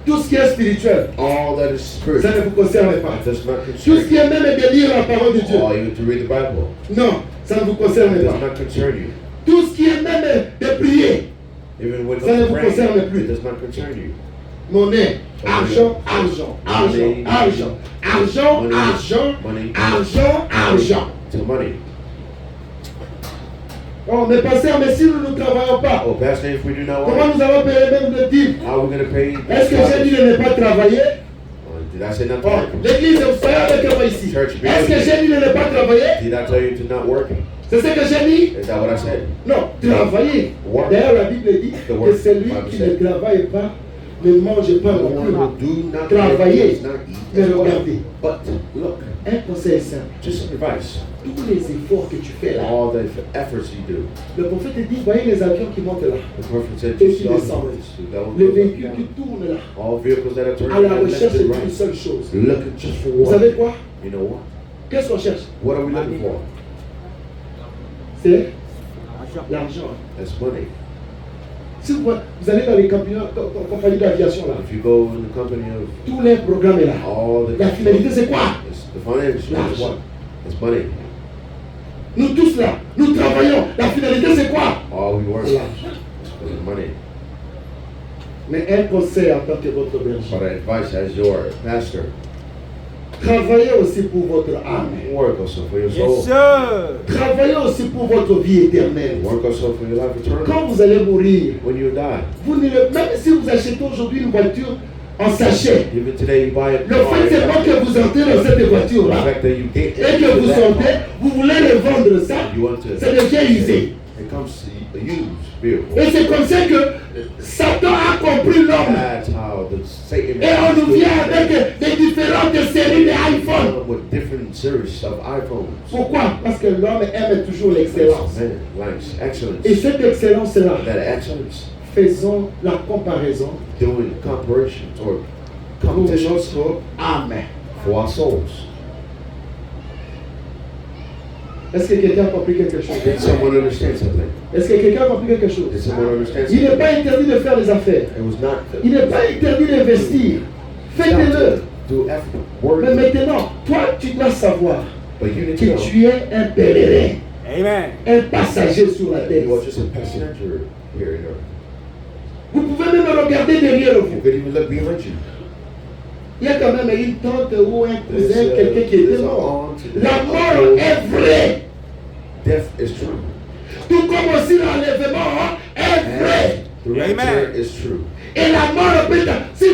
Tout ce qui est spirituel, All that is ça spiritual, ne vous concerne pas. it does not Tout ce qui concern est même de lire la parole de you. Dieu, Or even to read the Bible, non, ça ne vous concerne it does pas. not concern you. Tout ce qui est même de prier, Even when Ça ne you vous pray, concerne plus. it does not concern you. monnaie, argent, argent, argent, argent, argent, Money, argent, money, argent, argent. to money. Oh, mais pasteur, mais si nous ne travaillons pas, Oh, Pastor, if we do not comment work, nous allons payer même le dîme? how are we going to pay? Est-ce que j'ai dit de ne pas travailler? Did I say not to Oh, work? l'église, vous soyez avec moi ici. Est-ce que j'ai dit de ne pas travailler? Did I tell you to not work? C'est ce que j'ai dit? Is that what I said? Non, travailler. Work. D'ailleurs, la Bible dit The work. que celui Bible qui said. ne travaille pas ne mange pas The non one plus. who do not Travailler. work does not eat Mais as well. regardez, But look, un conseil simple. just some advice. Tous les efforts que tu fais là, All the efforts you do. le prophète dit, voyez les avions qui montent là, The prophet said, Et you qui see all descendent. the les véhicules qui tournent là, all vehicles that are turning à la left recherche and d'une right. seule chose. Looking just for Vous one. savez quoi? You know what? Qu'est-ce qu'on cherche? What are we looking for? C'est Argent. l'argent. That's money. Si vous allez dans les compagnies d'aviation là, If you go in the company of tous les programmes là, all the la finalité c'est quoi? It's the financial is L'argent. what? It's money. Nous tous là, nous travaillons. La finalité c'est quoi? All we work L'argent. is for the money. Mais un conseil en tant que votre berger. But advice as your pastor, Travaillez aussi pour votre âme. work also for your Yes, soul. sir. Travaillez aussi pour votre vie éternelle. Work also for your life eternal. Quand vous allez mourir, When you die, vous ne le- même si vous achetez aujourd'hui une voiture en sachet, even today you buy a le fait c'est pas que vous entrez dans cette the voiture-là fact that you get et que vous that sortez, car, vous voulez le vendre ça, you want to c'est déjà usé. it comes to a used vehicle. Et c'est comme ça que Satan a compris l'homme. That's how the Satan Et on nous vient avec des différentes séries d'iPhone. with different series of iPhones. Pourquoi? Parce que l'homme aime toujours l'excellence. Man likes excellence. Et cette excellence-là, That excellence, faisons la comparaison doing comparisons or pour competitions notre âme. for our souls. Est-ce que quelqu'un a compris quelque chose? Did someone understand something? Est-ce que quelqu'un a compris quelque Did chose? someone understand Il n'est something? pas interdit de faire des affaires. It was not Il n'est pas interdit d'investir. Faites-le. do effort, Mais work, maintenant, toi, tu dois savoir but you need que to know tu es un pèlerin, Amen. un passager sur la terre. you are just a passenger here in earth. Vous pouvez même regarder derrière You vous. could even look behind you. Il y a quand même une tante ou un cousin, quelqu'un qui était there's an mort. aunt, La mort est vraie. Death is true. Tout comme aussi l'enlèvement est vrai. The rapture Amen. is true. Et la mort peut être. Si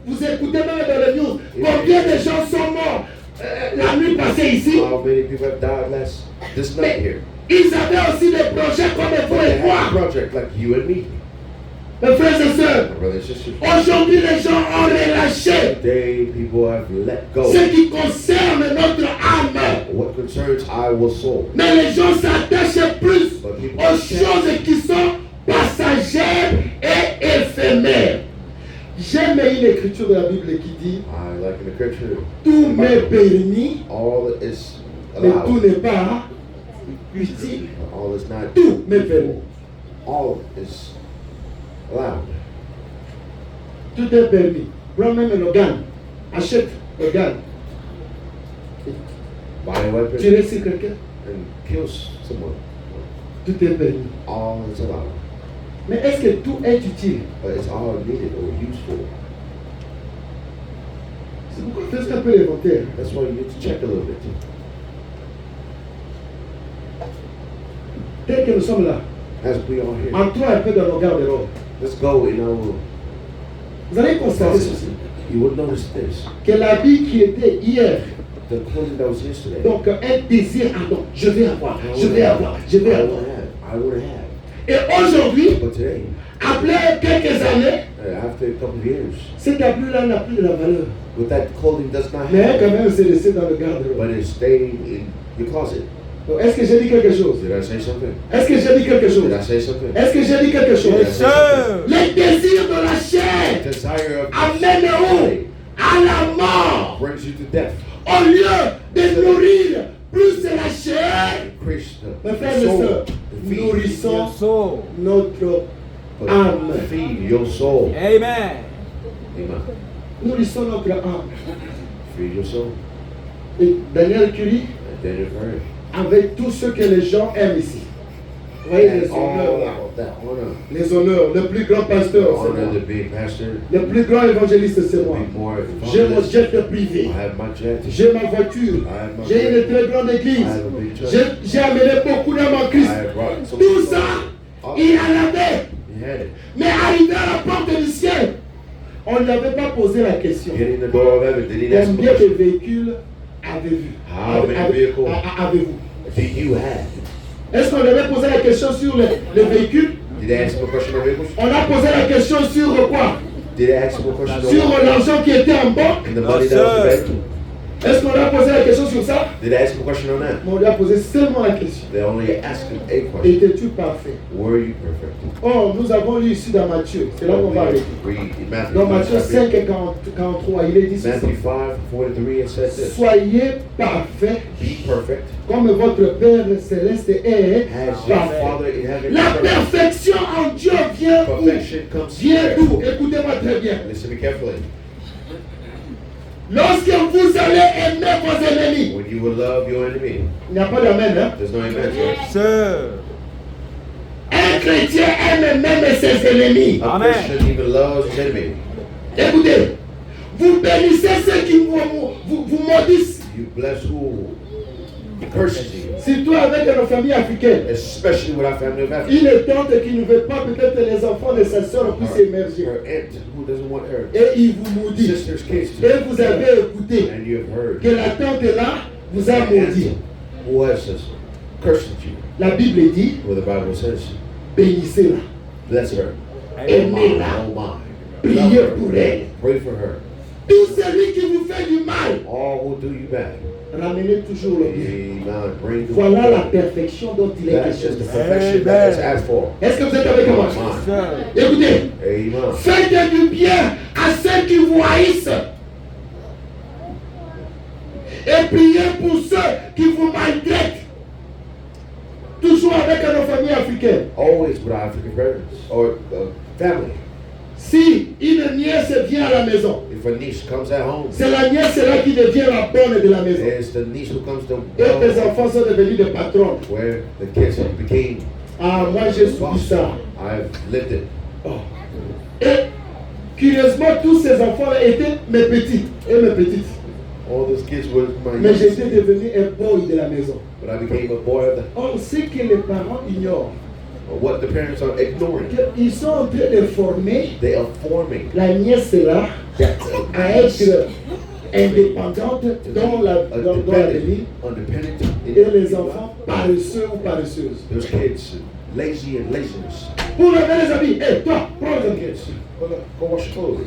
vous écoutez même dans les news, combien de gens sont morts la nuit passée ici? How many people have died this night Mais here? ils avaient aussi des projets comme vous They et had a moi. project like you and me. Mes frères et sœurs, My brothers and sisters. aujourd'hui les gens ont relâché Today people have let go. ce qui concerne notre âme. What concerns our soul. Mais les gens s'attachent plus But people aux choses qui sont passagères et éphémères. J'aime une écriture de la Bible qui dit I like in the scripture. tout m'est permis, All is mais tout allowed. n'est pas utile. All is not Tout m'est permis. all is allowed. Tout est permis. Prends même le gun. Achète le gun. Buy a weapon Tirer sur quelqu'un. and kill someone. Tout est permis. All is allowed. Mais est-ce que tout est utile? But it's all needed or useful. C'est pourquoi faites un peu l'inventaire. That's why you need to check a little bit. Tel que nous sommes là, As we are here. entrons un peu dans nos garde-robes. Let's go in our Vous allez constater ceci. You would notice this. Que l'habit qui était hier, The clothing that was yesterday. donc un désir ardent, je vais avoir, I je vais wanna avoir, je vais I avoir. wanna have. I want to have. Et aujourd'hui, But today, après quelques années, after a couple of years, cet habit-là n'a plus de la valeur. but that clothing does not Mais quand have, même, c'est laissé dans le garde-robe. but it's staying in your closet. Donc, est-ce que j'ai dit quelque chose? Did I say something? Est-ce que j'ai dit quelque chose? Did I say something? Est-ce que j'ai dit quelque chose? Yes, sir. Les désirs de la chair Desire of amènent où? À la mort. brings you to death. Au lieu de nourrir plus la chair, increase Mes the frères et soul. sœurs, To feed nourrissons Your soul. notre but âme. feed your soul. Amen. Amen. Nourrissons notre âme. Feed your soul. Et Daniel Curie, And then you're very. avec tout ce que les gens aiment ici. Vous voyez les And honneurs all là. of that honor. Les honneurs. Le plus grand The pasteur, c'est honor moi. to be a pastor. Le plus grand évangéliste, c'est moi. Be more J'ai mon evangelist. jet privé. I have my jet. J'ai ma voiture. J'ai une très grande église. I have a big church. J'ai amené beaucoup d'âmes en I Christ. have brought some Tout people. ça, il en avait. He had it. Mais arrivé à la porte du ciel, on ne lui avait pas posé la question. Getting the door of heaven. They didn't ask him a Combien de question. véhicules avez-vous? How many vehicles Avez-vous? do you have? Est-ce qu'on avait posé la question sur les véhicules? Did they ask him a question on vehicles? On a posé la question sur quoi? Did they ask him a question Sur on l'argent qui était en banque? and the money that was in the bank? Est-ce qu'on a posé la question sur ça? Did they ask him a question on that? Mais on lui a posé seulement la question. They only asked him a question. Étais-tu parfait? Were you perfect? Oh, nous avons lu ici dans Matthieu. C'est là qu'on va arrêter. Read in Matthew. Dans Matthieu 5 et 43, il est dit ceci. Matthew 5:43, it says this. Soyez parfaits Be perfect comme votre Père céleste est as your parfait. Father in heaven La is perfect. perfection en Dieu vient où? Perfection comes Vient here. d'où? Écoutez-moi très bien. Listen to me carefully. Lorsque vous allez aimer vos ennemis, When you will love your enemy, il n'y a pas d'amen, hein? there's no amen to it. Sir. Un chrétien aime même ses ennemis. A Amen. Christian even loves his enemy. Écoutez, vous bénissez ceux qui vous maudissent. You bless who curses you, Surtout avec nos familles africaines. especially with our family of Africa. Une tante qui ne veut pas peut-être que les enfants de sa soeur puissent émerger. Her aunt who doesn't want her Et il vous maudit. sister's kids to Et vous avez écouté and you have heard que la tante là vous a the maudit. aunt who has cursed you. La Bible dit, Well, the Bible says, bénissez-la. bless her. Aimez-la. Oh my. Priez Love pour her. elle. Pray for her. Tout celui qui vous fait du mal, All who do you bad. ramenez toujours le bien. Amen. Bring the Voilà la perfection dont il est That's question. just the perfection that is asked for. Est-ce que vous êtes avec moi? Sir. Écoutez, Amen. faites du bien à ceux qui vous haïssent. Et priez pour ceux qui vous maltraitent. Toujours avec nos familles africaines. Always with our African parents or family. Si une nièce vient à la maison, If a niece comes at home, c'est la nièce là qui devient la bonne de la maison. it's the niece who comes to Et les enfants sont devenus des patrons. where the kids became. Ah, moi j'ai subi ça. I've lived it. Oh. Et curieusement, tous ces enfants-là étaient mes petits et mes petites. All those kids were my Mais youngest, j'étais devenu un boy de la maison. but I became a boy of the. On sait que les parents ignorent What the parents are ignoring. qu'ils sont en train de former They are forming la nièce là that à être indépendante dans la vie independent, et les enfants paresseux ou paresseuses. Those kids lazy and laziness. Pour lever les habits, hé toi, prends les habits. Kids, go wash your clothes.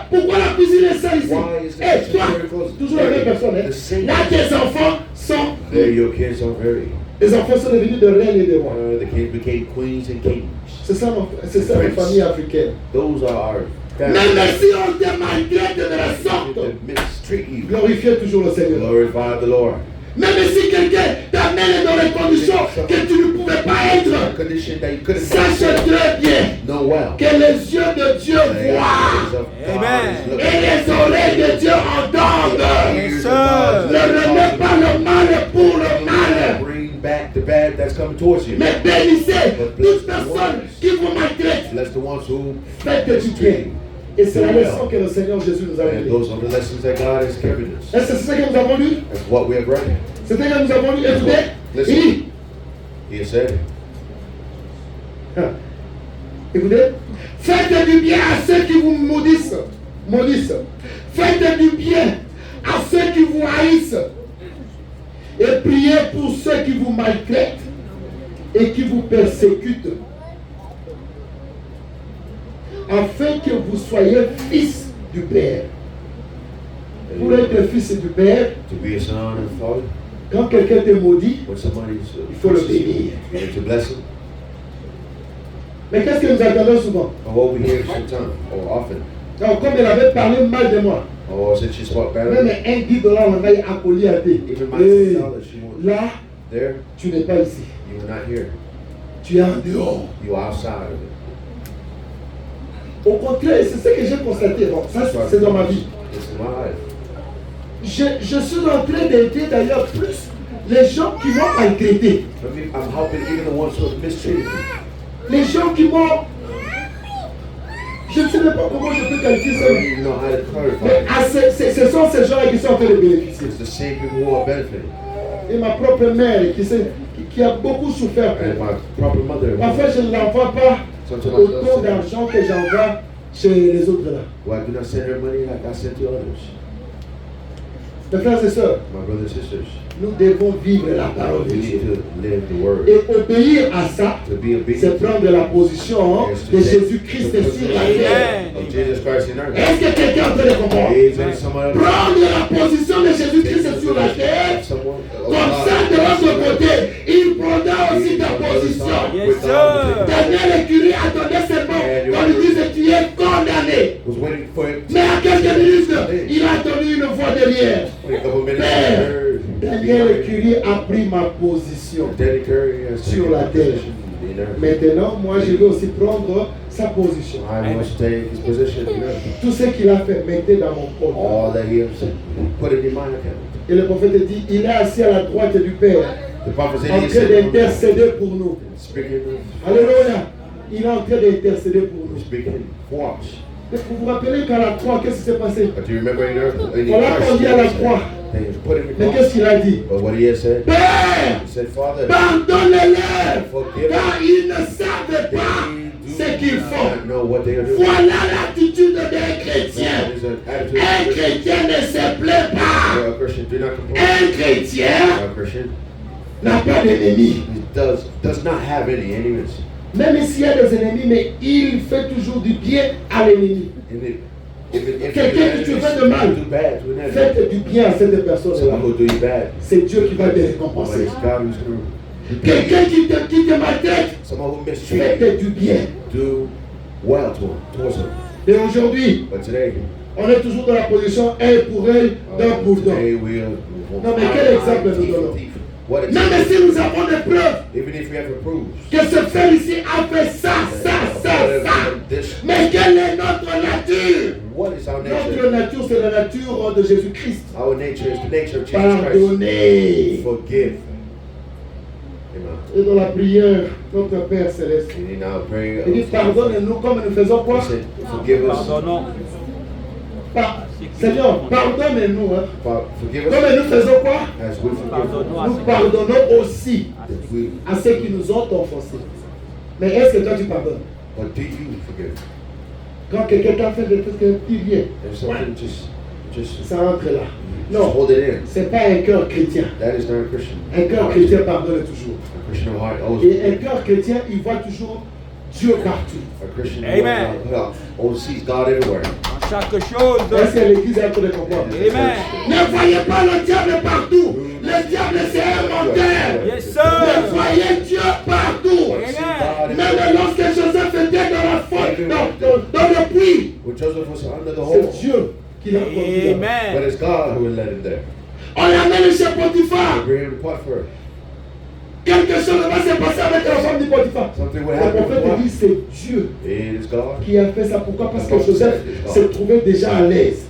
Pourquoi la cuisine est sale ici? Why is the Hé kitchen toi, very close? toujours la même personne. The Hein? same. Là, tes enfants sont. There, your kids are very. Les enfants sont devenus de reines et de rois. The kids became queens and kings. C'est ça la famille africaine. Those are our Même families. si on te maltraite de la sorte, That mistreat you. glorifiez toujours le Seigneur. Glorify the Lord. Même si quelqu'un t'amène dans les conditions que tu ne pouvais pas A être, condition that you couldn't sache très bien know well. que les yeux de Dieu The voient eyes of God Amen. is et looking. les oreilles de Dieu entendent. Ears of God is Ne remets pas looking. le mal pour le mal, Bring back the bad that's coming towards you. mais bénissez toute personne qui vous maltraite. Bless the ones who Faites du bien. Et c'est la leçon que le Seigneur Jésus nous a and donnée. those are the lessons that God has given us. Est-ce que c'est ce que nous avons lu? That's what we have read. C'est ce que nous avons lu. Écoutez, Listen. il dit, He said, écoutez, faites du bien à ceux qui vous maudissent. Faites du bien à ceux qui vous haïssent. Et priez pour ceux qui vous maltraitent et qui vous persécutent. Afin que vous soyez fils du Père. Pour être fils du Père, to be a son and father. quand quelqu'un te maudit, When somebody's il faut le bénir. you need to bless them. Mais qu'est-ce que nous entendons souvent? And what we hear sometimes or often. Donc, comme elle avait parlé mal de moi, Oh, since she spoke bad of même me, un $10 on a accolé à thé. even my $10 she won't. Là, there, tu n'es pas ici. you are not here. Tu es en dehors. You are outside of it. Au contraire, c'est ce que j'ai constaté. Bon, ça, c'est dans ma vie. It's in my life. Je suis en train d'aider d'ailleurs plus les gens qui m'ont maltraité. I'm helping even the ones who have mistreated me. Les gens qui m'ont... Je ne sais même pas comment je peux qualifier I ça. don't even know how to clarify Mais it. ce sont ces gens-là qui sont en train de bénéficier. It's the same people who are benefiting. Et ma propre mère qui a beaucoup souffert. And my proper mother. Parfois, je ne l'envoie pas autant d'argent que j'envoie chez les autres là. Well, I do not send her money like I send to others. Mes frères et sœurs, My brothers and sisters, nous devons vivre la parole de we Dieu. need to live the word. Et obéir à ça, To be obedient c'est prendre la position de Jésus-Christ sur la terre. of Jesus Christ in earth. Est-ce que quelqu'un est en train de comprendre? Is there someone else? Prendre la position de Jésus-Christ sur la terre. Comme ça, de l'autre côté, il prendra aussi ta position. Yes, sir. Daniel et Curie attendaient seulement qu'on lui dise que tu es condamné. Was waiting for it. Mais à quelques minutes, il a entendu une voix derrière. Wait a couple minutes. Père, heard. Daniel Curie a pris ma position. Danny Curry has Sur taken la my terre. position in earth. Maintenant, moi, je vais aussi prendre sa position. I must take his position in earth. Tout ce qu'il a fait, mettez dans mon compte. All that he has put it in my account. Et le prophète dit, il est assis à la droite du Père, The prophet said en he train said, d'intercéder pour nous. speaking, Alléluia. Il est en train d'intercéder pour nous. speaking for us. Mais vous vous rappelez qu'à la croix, qu'est-ce qui s'est passé? But do you remember in earth? In On l'a conduit à la croix. They put him in Mais the qu'est-ce cross. qu'il a dit? But what he has said, Père, he said, Father, pardonne-les, forgive car them. ils ne savent They pas do ce qu'ils not font. know what they are doing. Voilà l'attitude d'un chrétien. That is an attitude Un of a Christian. chrétien ne se plaît pas. A Christian do not complain. Un chrétien A Christian n'a pas d'ennemis. he does not have any enemies. Même s'il y a des ennemis, mais il fait toujours du bien à l'ennemi. If Quelqu'un qui te fait de mal, do bad to an enemy, faites du bien à cette personne-là. someone who do you bad, C'est Dieu qui va te but récompenser. it's God who's going to Quelqu'un qui te maltraite, someone who mistreats faites du bien. you, do well towards him. Et aujourd'hui, But today, on est toujours dans la position un pour un, d'un pour d'un. today we are. Non, mais quel exemple nous donnons? What Même si nous avons des preuves even if we have approved. que ce frère ici a fait ça. Mais quelle est notre nature? What is our Notre nature? nature, c'est la nature de Jésus-Christ. Our nature is the nature of Jesus Christ. Pardonner. Forgive. Amen. Et dans la prière, notre Père Céleste, And you now pray. il dit pardonne-nous comme nous faisons quoi? He said, forgive us. Pardonnons. Seigneur, pardonne-nous. Hein. Forgive us Comme nous faisons quoi? as we forgive. Pardonne-nous à Nous ceux pardonnons aussi If we- à ceux qui nous ont offensés. Mais est-ce que toi tu pardonnes? But do you forgive? Quand quelqu'un t'a fait des trucs que tu viens, If something just ça entre là. just Non, hold it in. c'est pas un cœur chrétien. That is not a Christian. Un cœur chrétien pardonne toujours. A Christian heart always. Et un cœur chrétien, il voit toujours Dieu partout. A Christian Amen. always sees God everywhere. dans chaque chose. Est-ce que l'église est en train de comprendre? Amen. Ne voyez pas le diable partout. Le diable, c'est un menteur. Yes, Mais sir. voyez Dieu partout. Amen. Même lorsque Joseph était dans la faute, dans le puits, When Joseph was under the hole, c'est Dieu qui l'a conduit là. but Amen. it's God who had led him there. On l'amène chez Potiphar. Bring him to Potiphar. Quelque chose va se passer avec la femme de Potiphar. Something will Le happen. prophète dit c'est Dieu It is God. qui a fait ça. Pourquoi? Parce que Joseph se trouvait déjà à l'aise.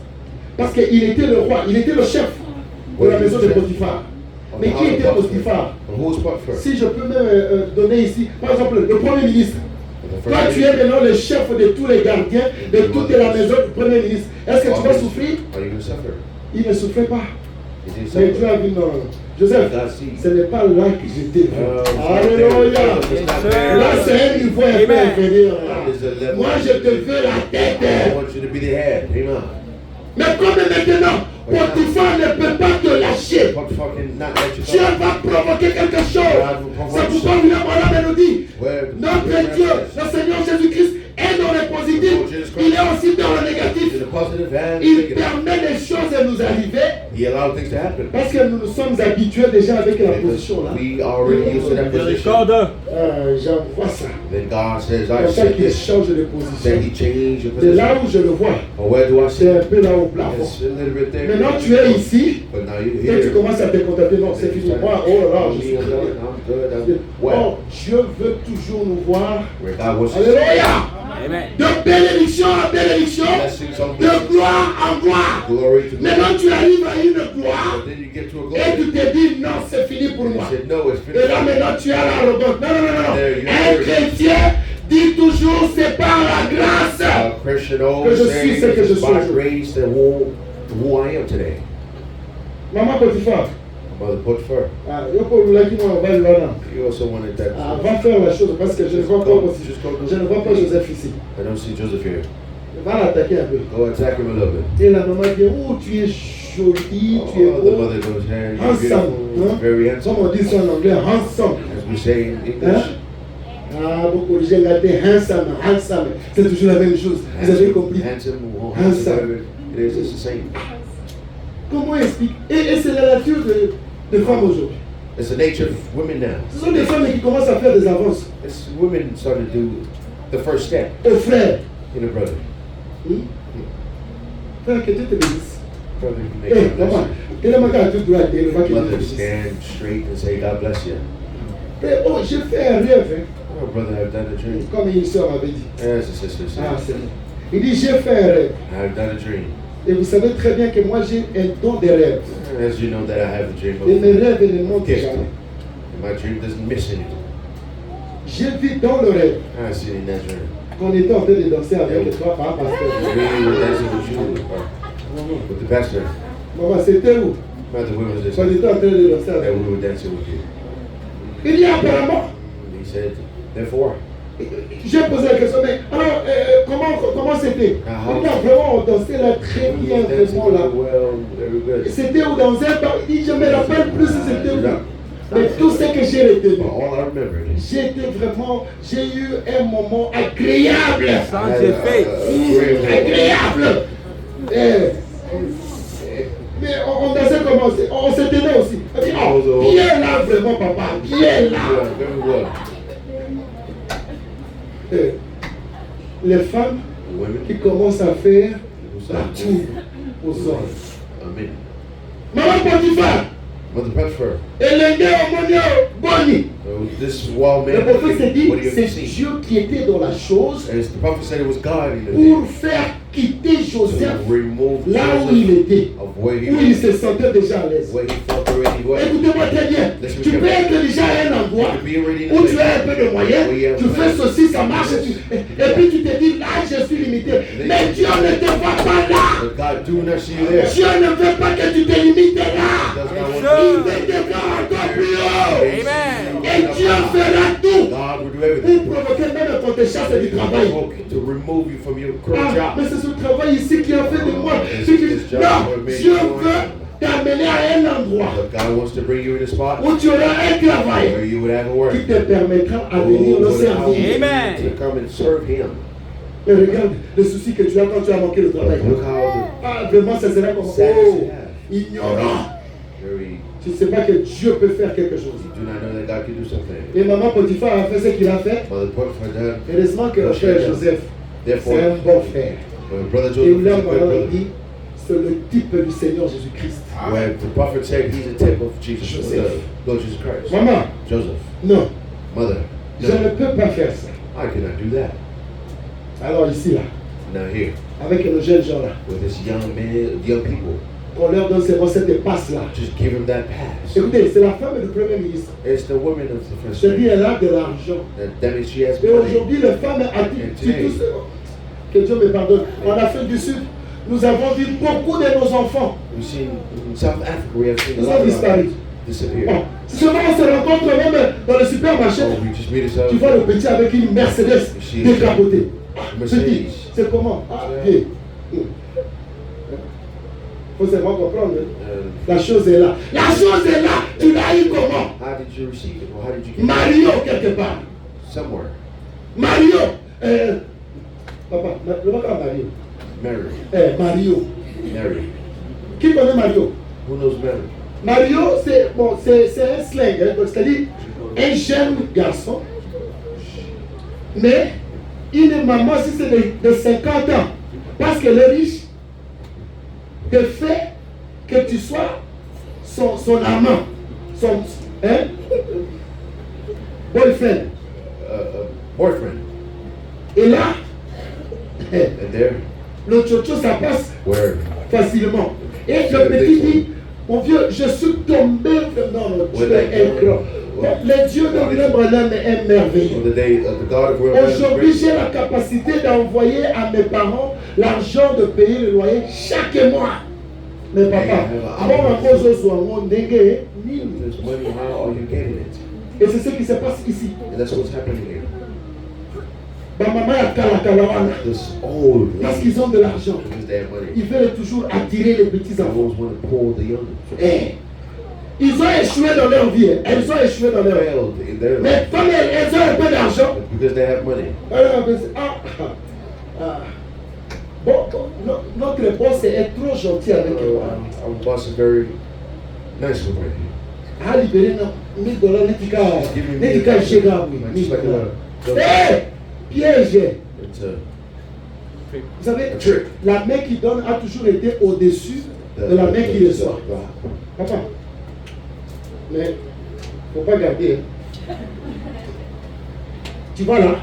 Parce qu'il était le roi, il était le chef de la maison de Potiphar. Mais qui était Potiphar? Who was Potiphar? Si je peux même donner ici, par exemple, le premier ministre. The Toi, first tu es maintenant le chef de tous les gardiens de toute la maison du premier ministre. Est-ce que tu vas souffrir? Are you going to suffer? Il ne souffrait pas. Is he Mais Dieu suffering? a dit non. Joseph, ce n'est pas là que je t'ai vu. Alléluia. Là, c'est un niveau un peu inférieur. Moi, je te veux la I tête. want you to be the head. Amen. Mais comme maintenant, Potiphar ne peut pas te lâcher. Potiphar cannot let you Dieu go. va provoquer quelque chose. C'est pourquoi William Branham nous dit, notre Dieu, le Seigneur Jésus-Christ, est dans le positif. Il est aussi dans le négatif. To the positive and Il negative. permet des choses de nous arriver He allowed things to happen. parce que nous nous sommes habitués déjà avec la Because position là. we already used to that position. Miséricorde. J'envoie ça. Then And God says, I Comme ça said qu'il this. change de Then position. He changed your C'est là position. où je le vois. Or where do I see C'est un it? peu là au plafond. It's a little bit there. Maintenant, tu es ici. But now you're Et tu here. commences à te contenter. Non, c'est fini. Moi, oh là là, je suis I'm très bien. good. I'm Oh, well. Dieu veut toujours nous voir. Where God wants to Alléluia. Amen. De bénédiction en bénédiction. blessings on De gloire en gloire. glory to God. Maintenant, tu arrives à une gloire. But then you get to a Et tu glory. te dis, non, c'est fini pour And moi. you said, no, it's Et là, finished. maintenant, tu as l'arrogance. Non, non, non, non. There you Un go. chrétien dit toujours, c'est par la grâce. Christian Que always je suis ce que je saying, suis by aujourd'hui. grace that who I am today. Maman Potiphar. Mother Potiphar. Ah, yo pour le qui m'a envoyé là. You also wanted that. Va faire la chose parce que je ne vois pas aussi. Je ne vois pas Joseph ici. I don't see Joseph here. Va l'attaquer un peu. Go attack him a little bit. Et la maman dit, oh, tu es jolie, tu es Oh, the beau. mother goes, hey, you're Handsome. beautiful, Hein? very handsome. Comme on dit ça en anglais, handsome. As we say in English. Ah, beaucoup de gens regardent handsome, handsome. C'est toujours la même chose. Vous avez compris. Handsome, or Handsome. handsome, whatever it is, it's the same. Comment expliquer? Et c'est la nature de femmes aujourd'hui. It's the nature of women now. Ce sont des femmes qui commencent à faire des avances It's women starting to do the first step aux frères. in a brother. Frère, que Dieu te bénisse. Brother, you make Eh, God bless maman, you. quel est ma carte de droit et le va que Dieu te Mother, bénisse. stand straight and say, God bless you. Eh, oh, j'ai fait un rêve, hein, Oh, brother, I've done a dream. comme une soeur m'avait dit. As a sister Ah, said, c'est bon. Il dit, j'ai fait un rêve. I've done a dream. Et vous savez très bien que moi, j'ai un don des rêves. As you know that I have a dream Et mes of rêves ne mentent gift. jamais. And my dream doesn't miss anything. J'ai vu dans le rêve I see it in that dream. qu'on était en train de danser avec toi, par pasteur. We were dancing with you, with the pastor. Maman, c'était où? Mother, where was this? Qu'on était en train de danser That avec we were dancing with you. Il dit apparemment, He said, therefore, j'ai posé la question, mais alors, comment c'était? Il dit vraiment, on dansait là très we bien, were dancing vraiment là. very well, very good. C'était où dans un bar? Il dit, je me rappelle plus si c'était où. Mais tout ce que j'ai retenu, But all I remember is j'ai eu un moment agréable. Sans effet. Agréable. Mais on dansait comment? On se tenait aussi. On dit, oh, bien là vraiment, papa, bien là. very well. Les femmes Women qui commencent à faire who la said, tour aux hommes. Amen. Maman Potiphar, Mother Potiphar, Elenge Omonio Boni. this wild Le man, prophète s'est dit, what do you c'est see? Dieu qui était dans la chose As the prophet said, it was God in the pour faire quitter Joseph to remove là où il Joseph était, of where he où il was, se sentait déjà à l'aise. where he felt already was. Écoutez-moi très bien. Tu peux être déjà à un endroit To be already in où a tu as un peu de moyens, tu fais ceci, ça marche, et puis tu te dis, là, je suis limité. Mais Dieu ne te voit pas là. But God do not see you there. Dieu ne veut pas que tu te limites là. Does not Il want veut te voir encore plus haut. Amen. Et Dieu fera tout God will do everything pour provoquer même quand te chasse du travail. to remove you from your Ah, current job. mais c'est ce travail ici qui a fait de moi. This- C'est que- this job Non, will make Dieu you veut t'amener à un endroit But God wants to bring you in a spot où tu auras un travail where you would have a work. qui te permettra à Who venir le would allow you servir. Amen. to come and serve Him. Mais regarde le souci que tu as quand tu as manqué le travail. Look how Ah, vraiment, ça sera comme Sad oh, you have. ignorant. very Tu ne sais pas que Dieu peut faire quelque chose. you do not know that God can do something. Et maman Potiphar a fait ce qu'il a fait. Mother Potiphar done. Heureusement que le frère Joseph, Therefore, c'est un bon frère. Brother Et Joseph is là, a good maintenant, brother. il dit, c'est le type du Seigneur Jésus-Christ. Where the prophet said he's a type of Jesus, Joseph. Lord Jesus Christ. Maman, Joseph, non, mother, je ne no, peux pas faire ça. I cannot do that. Alors ici, là, Now here, avec nos jeunes gens là, with this young man, young people, qu'on leur donne ces cette passe là. just give him that pass. Écoutez, c'est la femme du Premier ministre. It's the woman of the first Je dis, lady. elle a de l'argent. That means she has Et money. aujourd'hui, les femmes que Dieu me pardonne. En Afrique du Sud, nous avons vu beaucoup de nos enfants. We've seen in South Africa, we have seen a Ils lot ont of disparu. them disappear. Bon, si seulement on se rencontre même dans le supermarché, Oh, we just meet us tu vois le petit avec une Mercedes décapotée. Petit, c'est comment? Ah, bien. Faut seulement comprendre. La chose est là. La chose est là. Tu l'as eu comment? How did you receive it? Or how did you get it? Mario quelque part. Somewhere. Mario. Papa, le pas Mario. Mary. Mario. Mary. Qui connaît Mario? Who knows Mary? Mario, c'est bon, c'est un slang, hein, donc c'est-à-dire un jeune garçon Mais une maman, si c'est de 50 ans, parce qu'elle est riche, te fait que tu sois son amant, son boyfriend. Boyfriend. Et là, And there, le chocho, ça passe where facilement. Et le petit dit, mon vieux, je suis tombé. Non, non, tu es incroyable. Le Dieu de William Branham est merveilleux. on the day the God of William Aujourd'hui, Branham, j'ai la capacité d'envoyer à mes parents l'argent de payer le loyer chaque mois. Mais papa, avant ma cause au soir, on dégue. there's money. How are you getting it? Et c'est ce qui se passe ici. And that's what's happening here. Ma maman a kalawana. This old Parce lady, qu'ils ont de l'argent. because they have money. Ils veulent toujours attirer les petits They enfants. always want to pull the young. Eh, ils ont échoué dans leur vie. Elles ont échoué dans leur vie. Failed in their Mais life. comme elles ont un peu d'argent, But because they have money. Bon, notre boss est trop gentil avec elle. Our boss is very nice with me. A libéré $1000, Netika Chega, oui. Just like a Eh, piège. it's a Vous savez, A trick. la main qui donne a toujours été au-dessus de la main qui reçoit. Papa, mais faut pas garder. Tu vois là,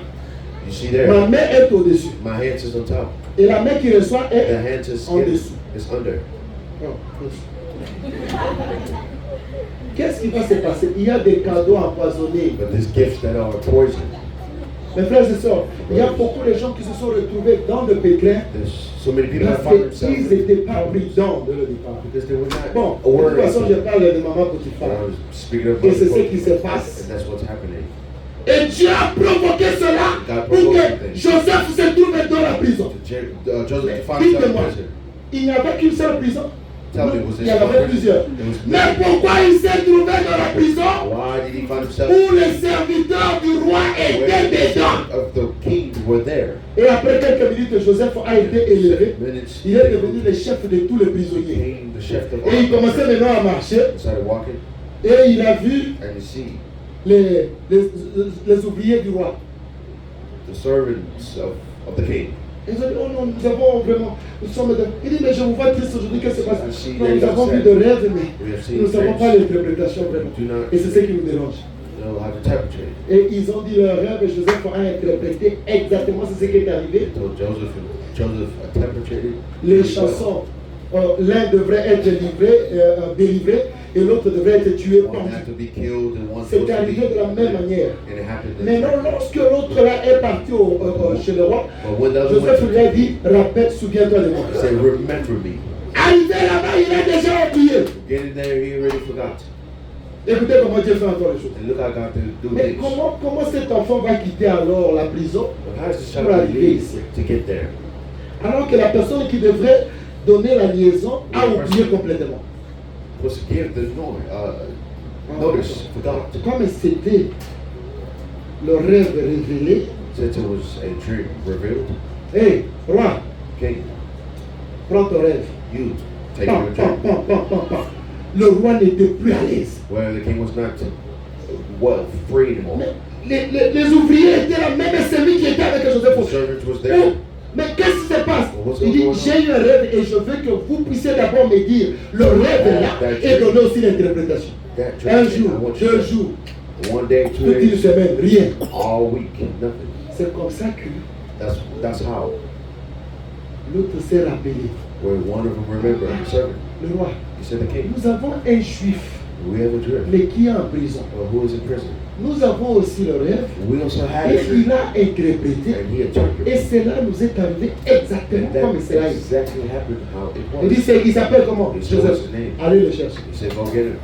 you see ma there. main est au-dessus. My hand is on top. Et la main qui reçoit The est hand is en dessous. is under. Non, qu'est-ce qui va se passer? Il y a des cadeaux empoisonnés. But these gifts that are poison. Mes frères et sœurs, il y a beaucoup de gens qui se sont retrouvés dans le pétrin There's so many people that parce find qu'ils themselves n'étaient pas prudents de le départ. because they were not Bon, de aware toute façon, of je it. parle de maman Potiphar. I was speaking of Et c'est ce money, qui se passe. and that's what's happening. Et Dieu a provoqué cela pour que Joseph se trouve dans la prison. Joseph found himself in Dites-moi, prison. il n'y avait qu'une seule prison. Tell me, Non, was il this y en one avait prison? plusieurs. There was Mais many. pourquoi il s'est trouvé dans la prison? Why did he find himself Où les serviteurs du roi where étaient the dedans. servants of the king were there? Et après quelques minutes, Joseph a été élevé. Minutes, Il est devenu le chef de tous les he prisonniers. became the chef of Et il commençait maintenant à marcher. He started walking, Et il a vu and you see les ouvriers du roi. the servants of the king. Ils ont dit, oh non, nous avons vraiment, nous sommes de... Il dit, mais je vous vois triste aujourd'hui, qu'est-ce qui se passe? I see Non, that nous you're avons vu upset. de rêves, mais We have seen nous ne savons dreams. pas l'interprétation vraiment. Do not Et c'est ce qui nous dérange. know how to interpret it. Et ils ont dit leur rêve et Joseph a interprété exactement ce qui est arrivé. So Joseph interpreted Les it well. chansons, l'un devrait être délivré et l'autre devrait être tué, One pendu. had to be killed and one C'est supposed to arrivé de la be même manière. and it happened the Maintenant, same. lorsque l'autre là est parti chez le roi, But when the other Joseph went lui a dit, rappelle, souviens-toi de moi. he said, remember me. Arrivé là-bas, il a déjà oublié. Getting there, he already forgot. Écoutez comment Dieu fait encore les choses. And look how God did do Mais this. comment cet enfant va quitter alors la prison But how is this pour child arriver leave ici? to get there? Alors que la personne qui devrait donner la liaison a oublié complètement. Was to give the notice, forgot. Comme c'était le rêve révélé, Since it was a dream revealed. hé, roi, King, prends ton rêve. you take Pam, your pam, dream. pam, pam, pam, pam. Le roi n'était plus à l'aise. Where the king was not free anymore. Mais les ouvriers étaient là, même celui qui était avec Joseph. The servant was Oh, there. mais qu'est-ce qui se passe? What's Il dit, going on? j'ai eu un rêve et je veux que vous puissiez d'abord me dire le rêve là et donner aussi l'interprétation. That Un dream, jour, I want you 2 to- jours, 1 day, 2 toute une days, semaine, rien. all week, nothing. C'est comme ça que That's how. l'autre s'est rappelé. Where one of them remembered the servant. Le roi, He said, the king, nous avons un juif, we have a dream. mais qui est en prison. Who is in prison? Nous avons aussi le rêve We also had et a dream. il a interprété. And he interpreted. Et cela nous est arrivé exactement And comme that cela est. exactly happened how it Il dit, was. il s'appelle comment? He said, Joseph. what's his name? Allez le chercher. He said, go get him.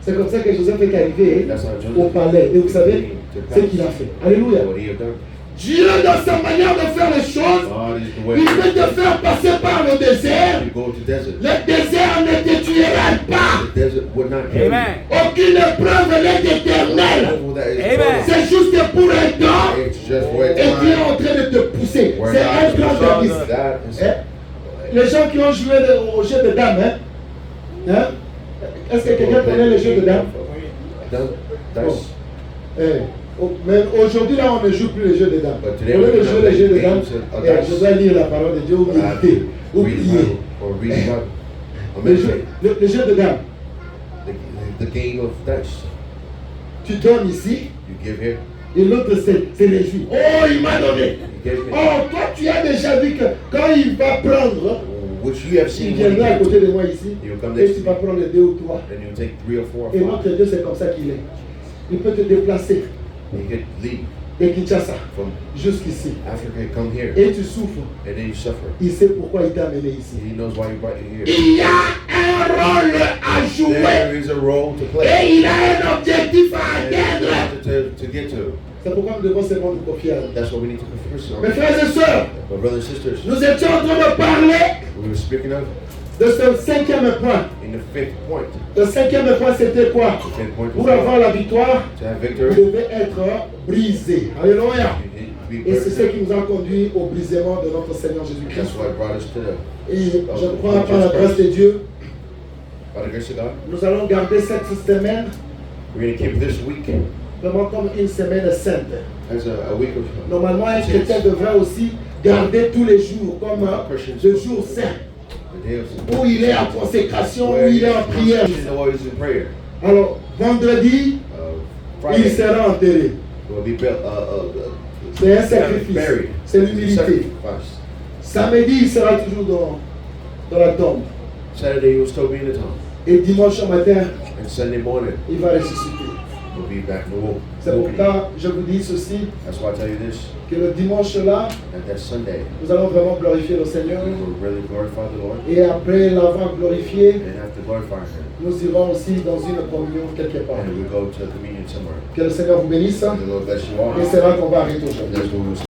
C'est comme ça que Joseph est arrivé That's how Joseph au palais. Et vous savez ce qu'il a fait. Alléluia. What he had done. Dieu, dans sa manière de faire les choses, God is the way. il peut te faire passer par le désert. You go to the desert. Le désert ne te tuera pas. The desert would not kill Amen. Aucune épreuve n'est you. éternelle. Level that is Amen. eternal. C'est juste pour un temps. It's just for a Et Dieu est time. en train de te pousser. Where C'est un God grand is service. that is Hein? Les gens qui ont joué au jeu de dames, hein? Hein? Est-ce que quelqu'un connaît le jeu de dames? Dice. Mais aujourd'hui, là, on ne joue plus les jeux de dames. But today Au lieu de we're jouer gonna les jeux de play dames, games of je dois lire la parole de Dieu ou méditer, ou Read the prier. Bible or read the Bible. Or Le jeu, meditate. le jeu de dames, The game of dice. tu donnes ici, You give here, et l'autre se réjouit. Oh, il m'a donné. you give me. Oh, toi, tu as déjà vu que quand il va prendre, Which you have il seen when he viendra à came côté to, de moi ici, He'll come et next tu to vas me, prendre les 2 ou 3. and you'll take 3 or 4 or Et 5. notre Dieu, c'est comme ça qu'il est. Il peut te déplacer You could leave de Kinshasa from jusqu'ici. Africa and come here, Et tu souffres. and then you suffer. Il sait pourquoi il t'a amené ici. He knows why he brought you here. Il y a un rôle à jouer. There is a role to play. Et il a un objectif à And there's atteindre. something to get to. C'est pourquoi nous devons seulement nous confier à lui. That's what we need to confess Mes on. frères et sœurs, But brothers and sisters, nous étions en train de parler we were speaking of de ce 5e point. in the 5th point. Le 5e point, c'était quoi? The 5th point Pour was avoir la victoire, to have vous victory. devez être brisé. Alléluia. You Et c'est ce be qui nous a conduit au brisement de notre Seigneur Jésus-Christ. That's what brought us to the, Et je crois par la grâce de Dieu, by the grace of God. nous allons garder cette semaine We're going to keep this week vraiment comme une semaine sainte. as a week of Normalement, un chrétien devrait aussi garder tous les jours comme le jour saint, the day of où il est en consécration, où where il est en prière. he's always in prayer. Alors, vendredi, il Friday sera enterré. will be built. C'est un sacrifice. Buried. C'est l'humilité. Sacrifice. Samedi, il sera toujours dans la tombe. Saturday he will still be in the tomb. Et dimanche matin, And Sunday morning il va ressusciter. we'll be back in the womb. C'est pourquoi je vous dis ceci, That's why I tell you this. que le dimanche là, That Sunday nous allons vraiment glorifier le Seigneur. we will really glorify the Lord. Et après l'avoir glorifié, And after glorifying Him, nous irons aussi dans une communion quelque part. and we go to communion somewhere. Que le Seigneur vous bénisse. And the Lord bless you all. Et c'est là qu'on va arrêter aujourd'hui. That's what we'll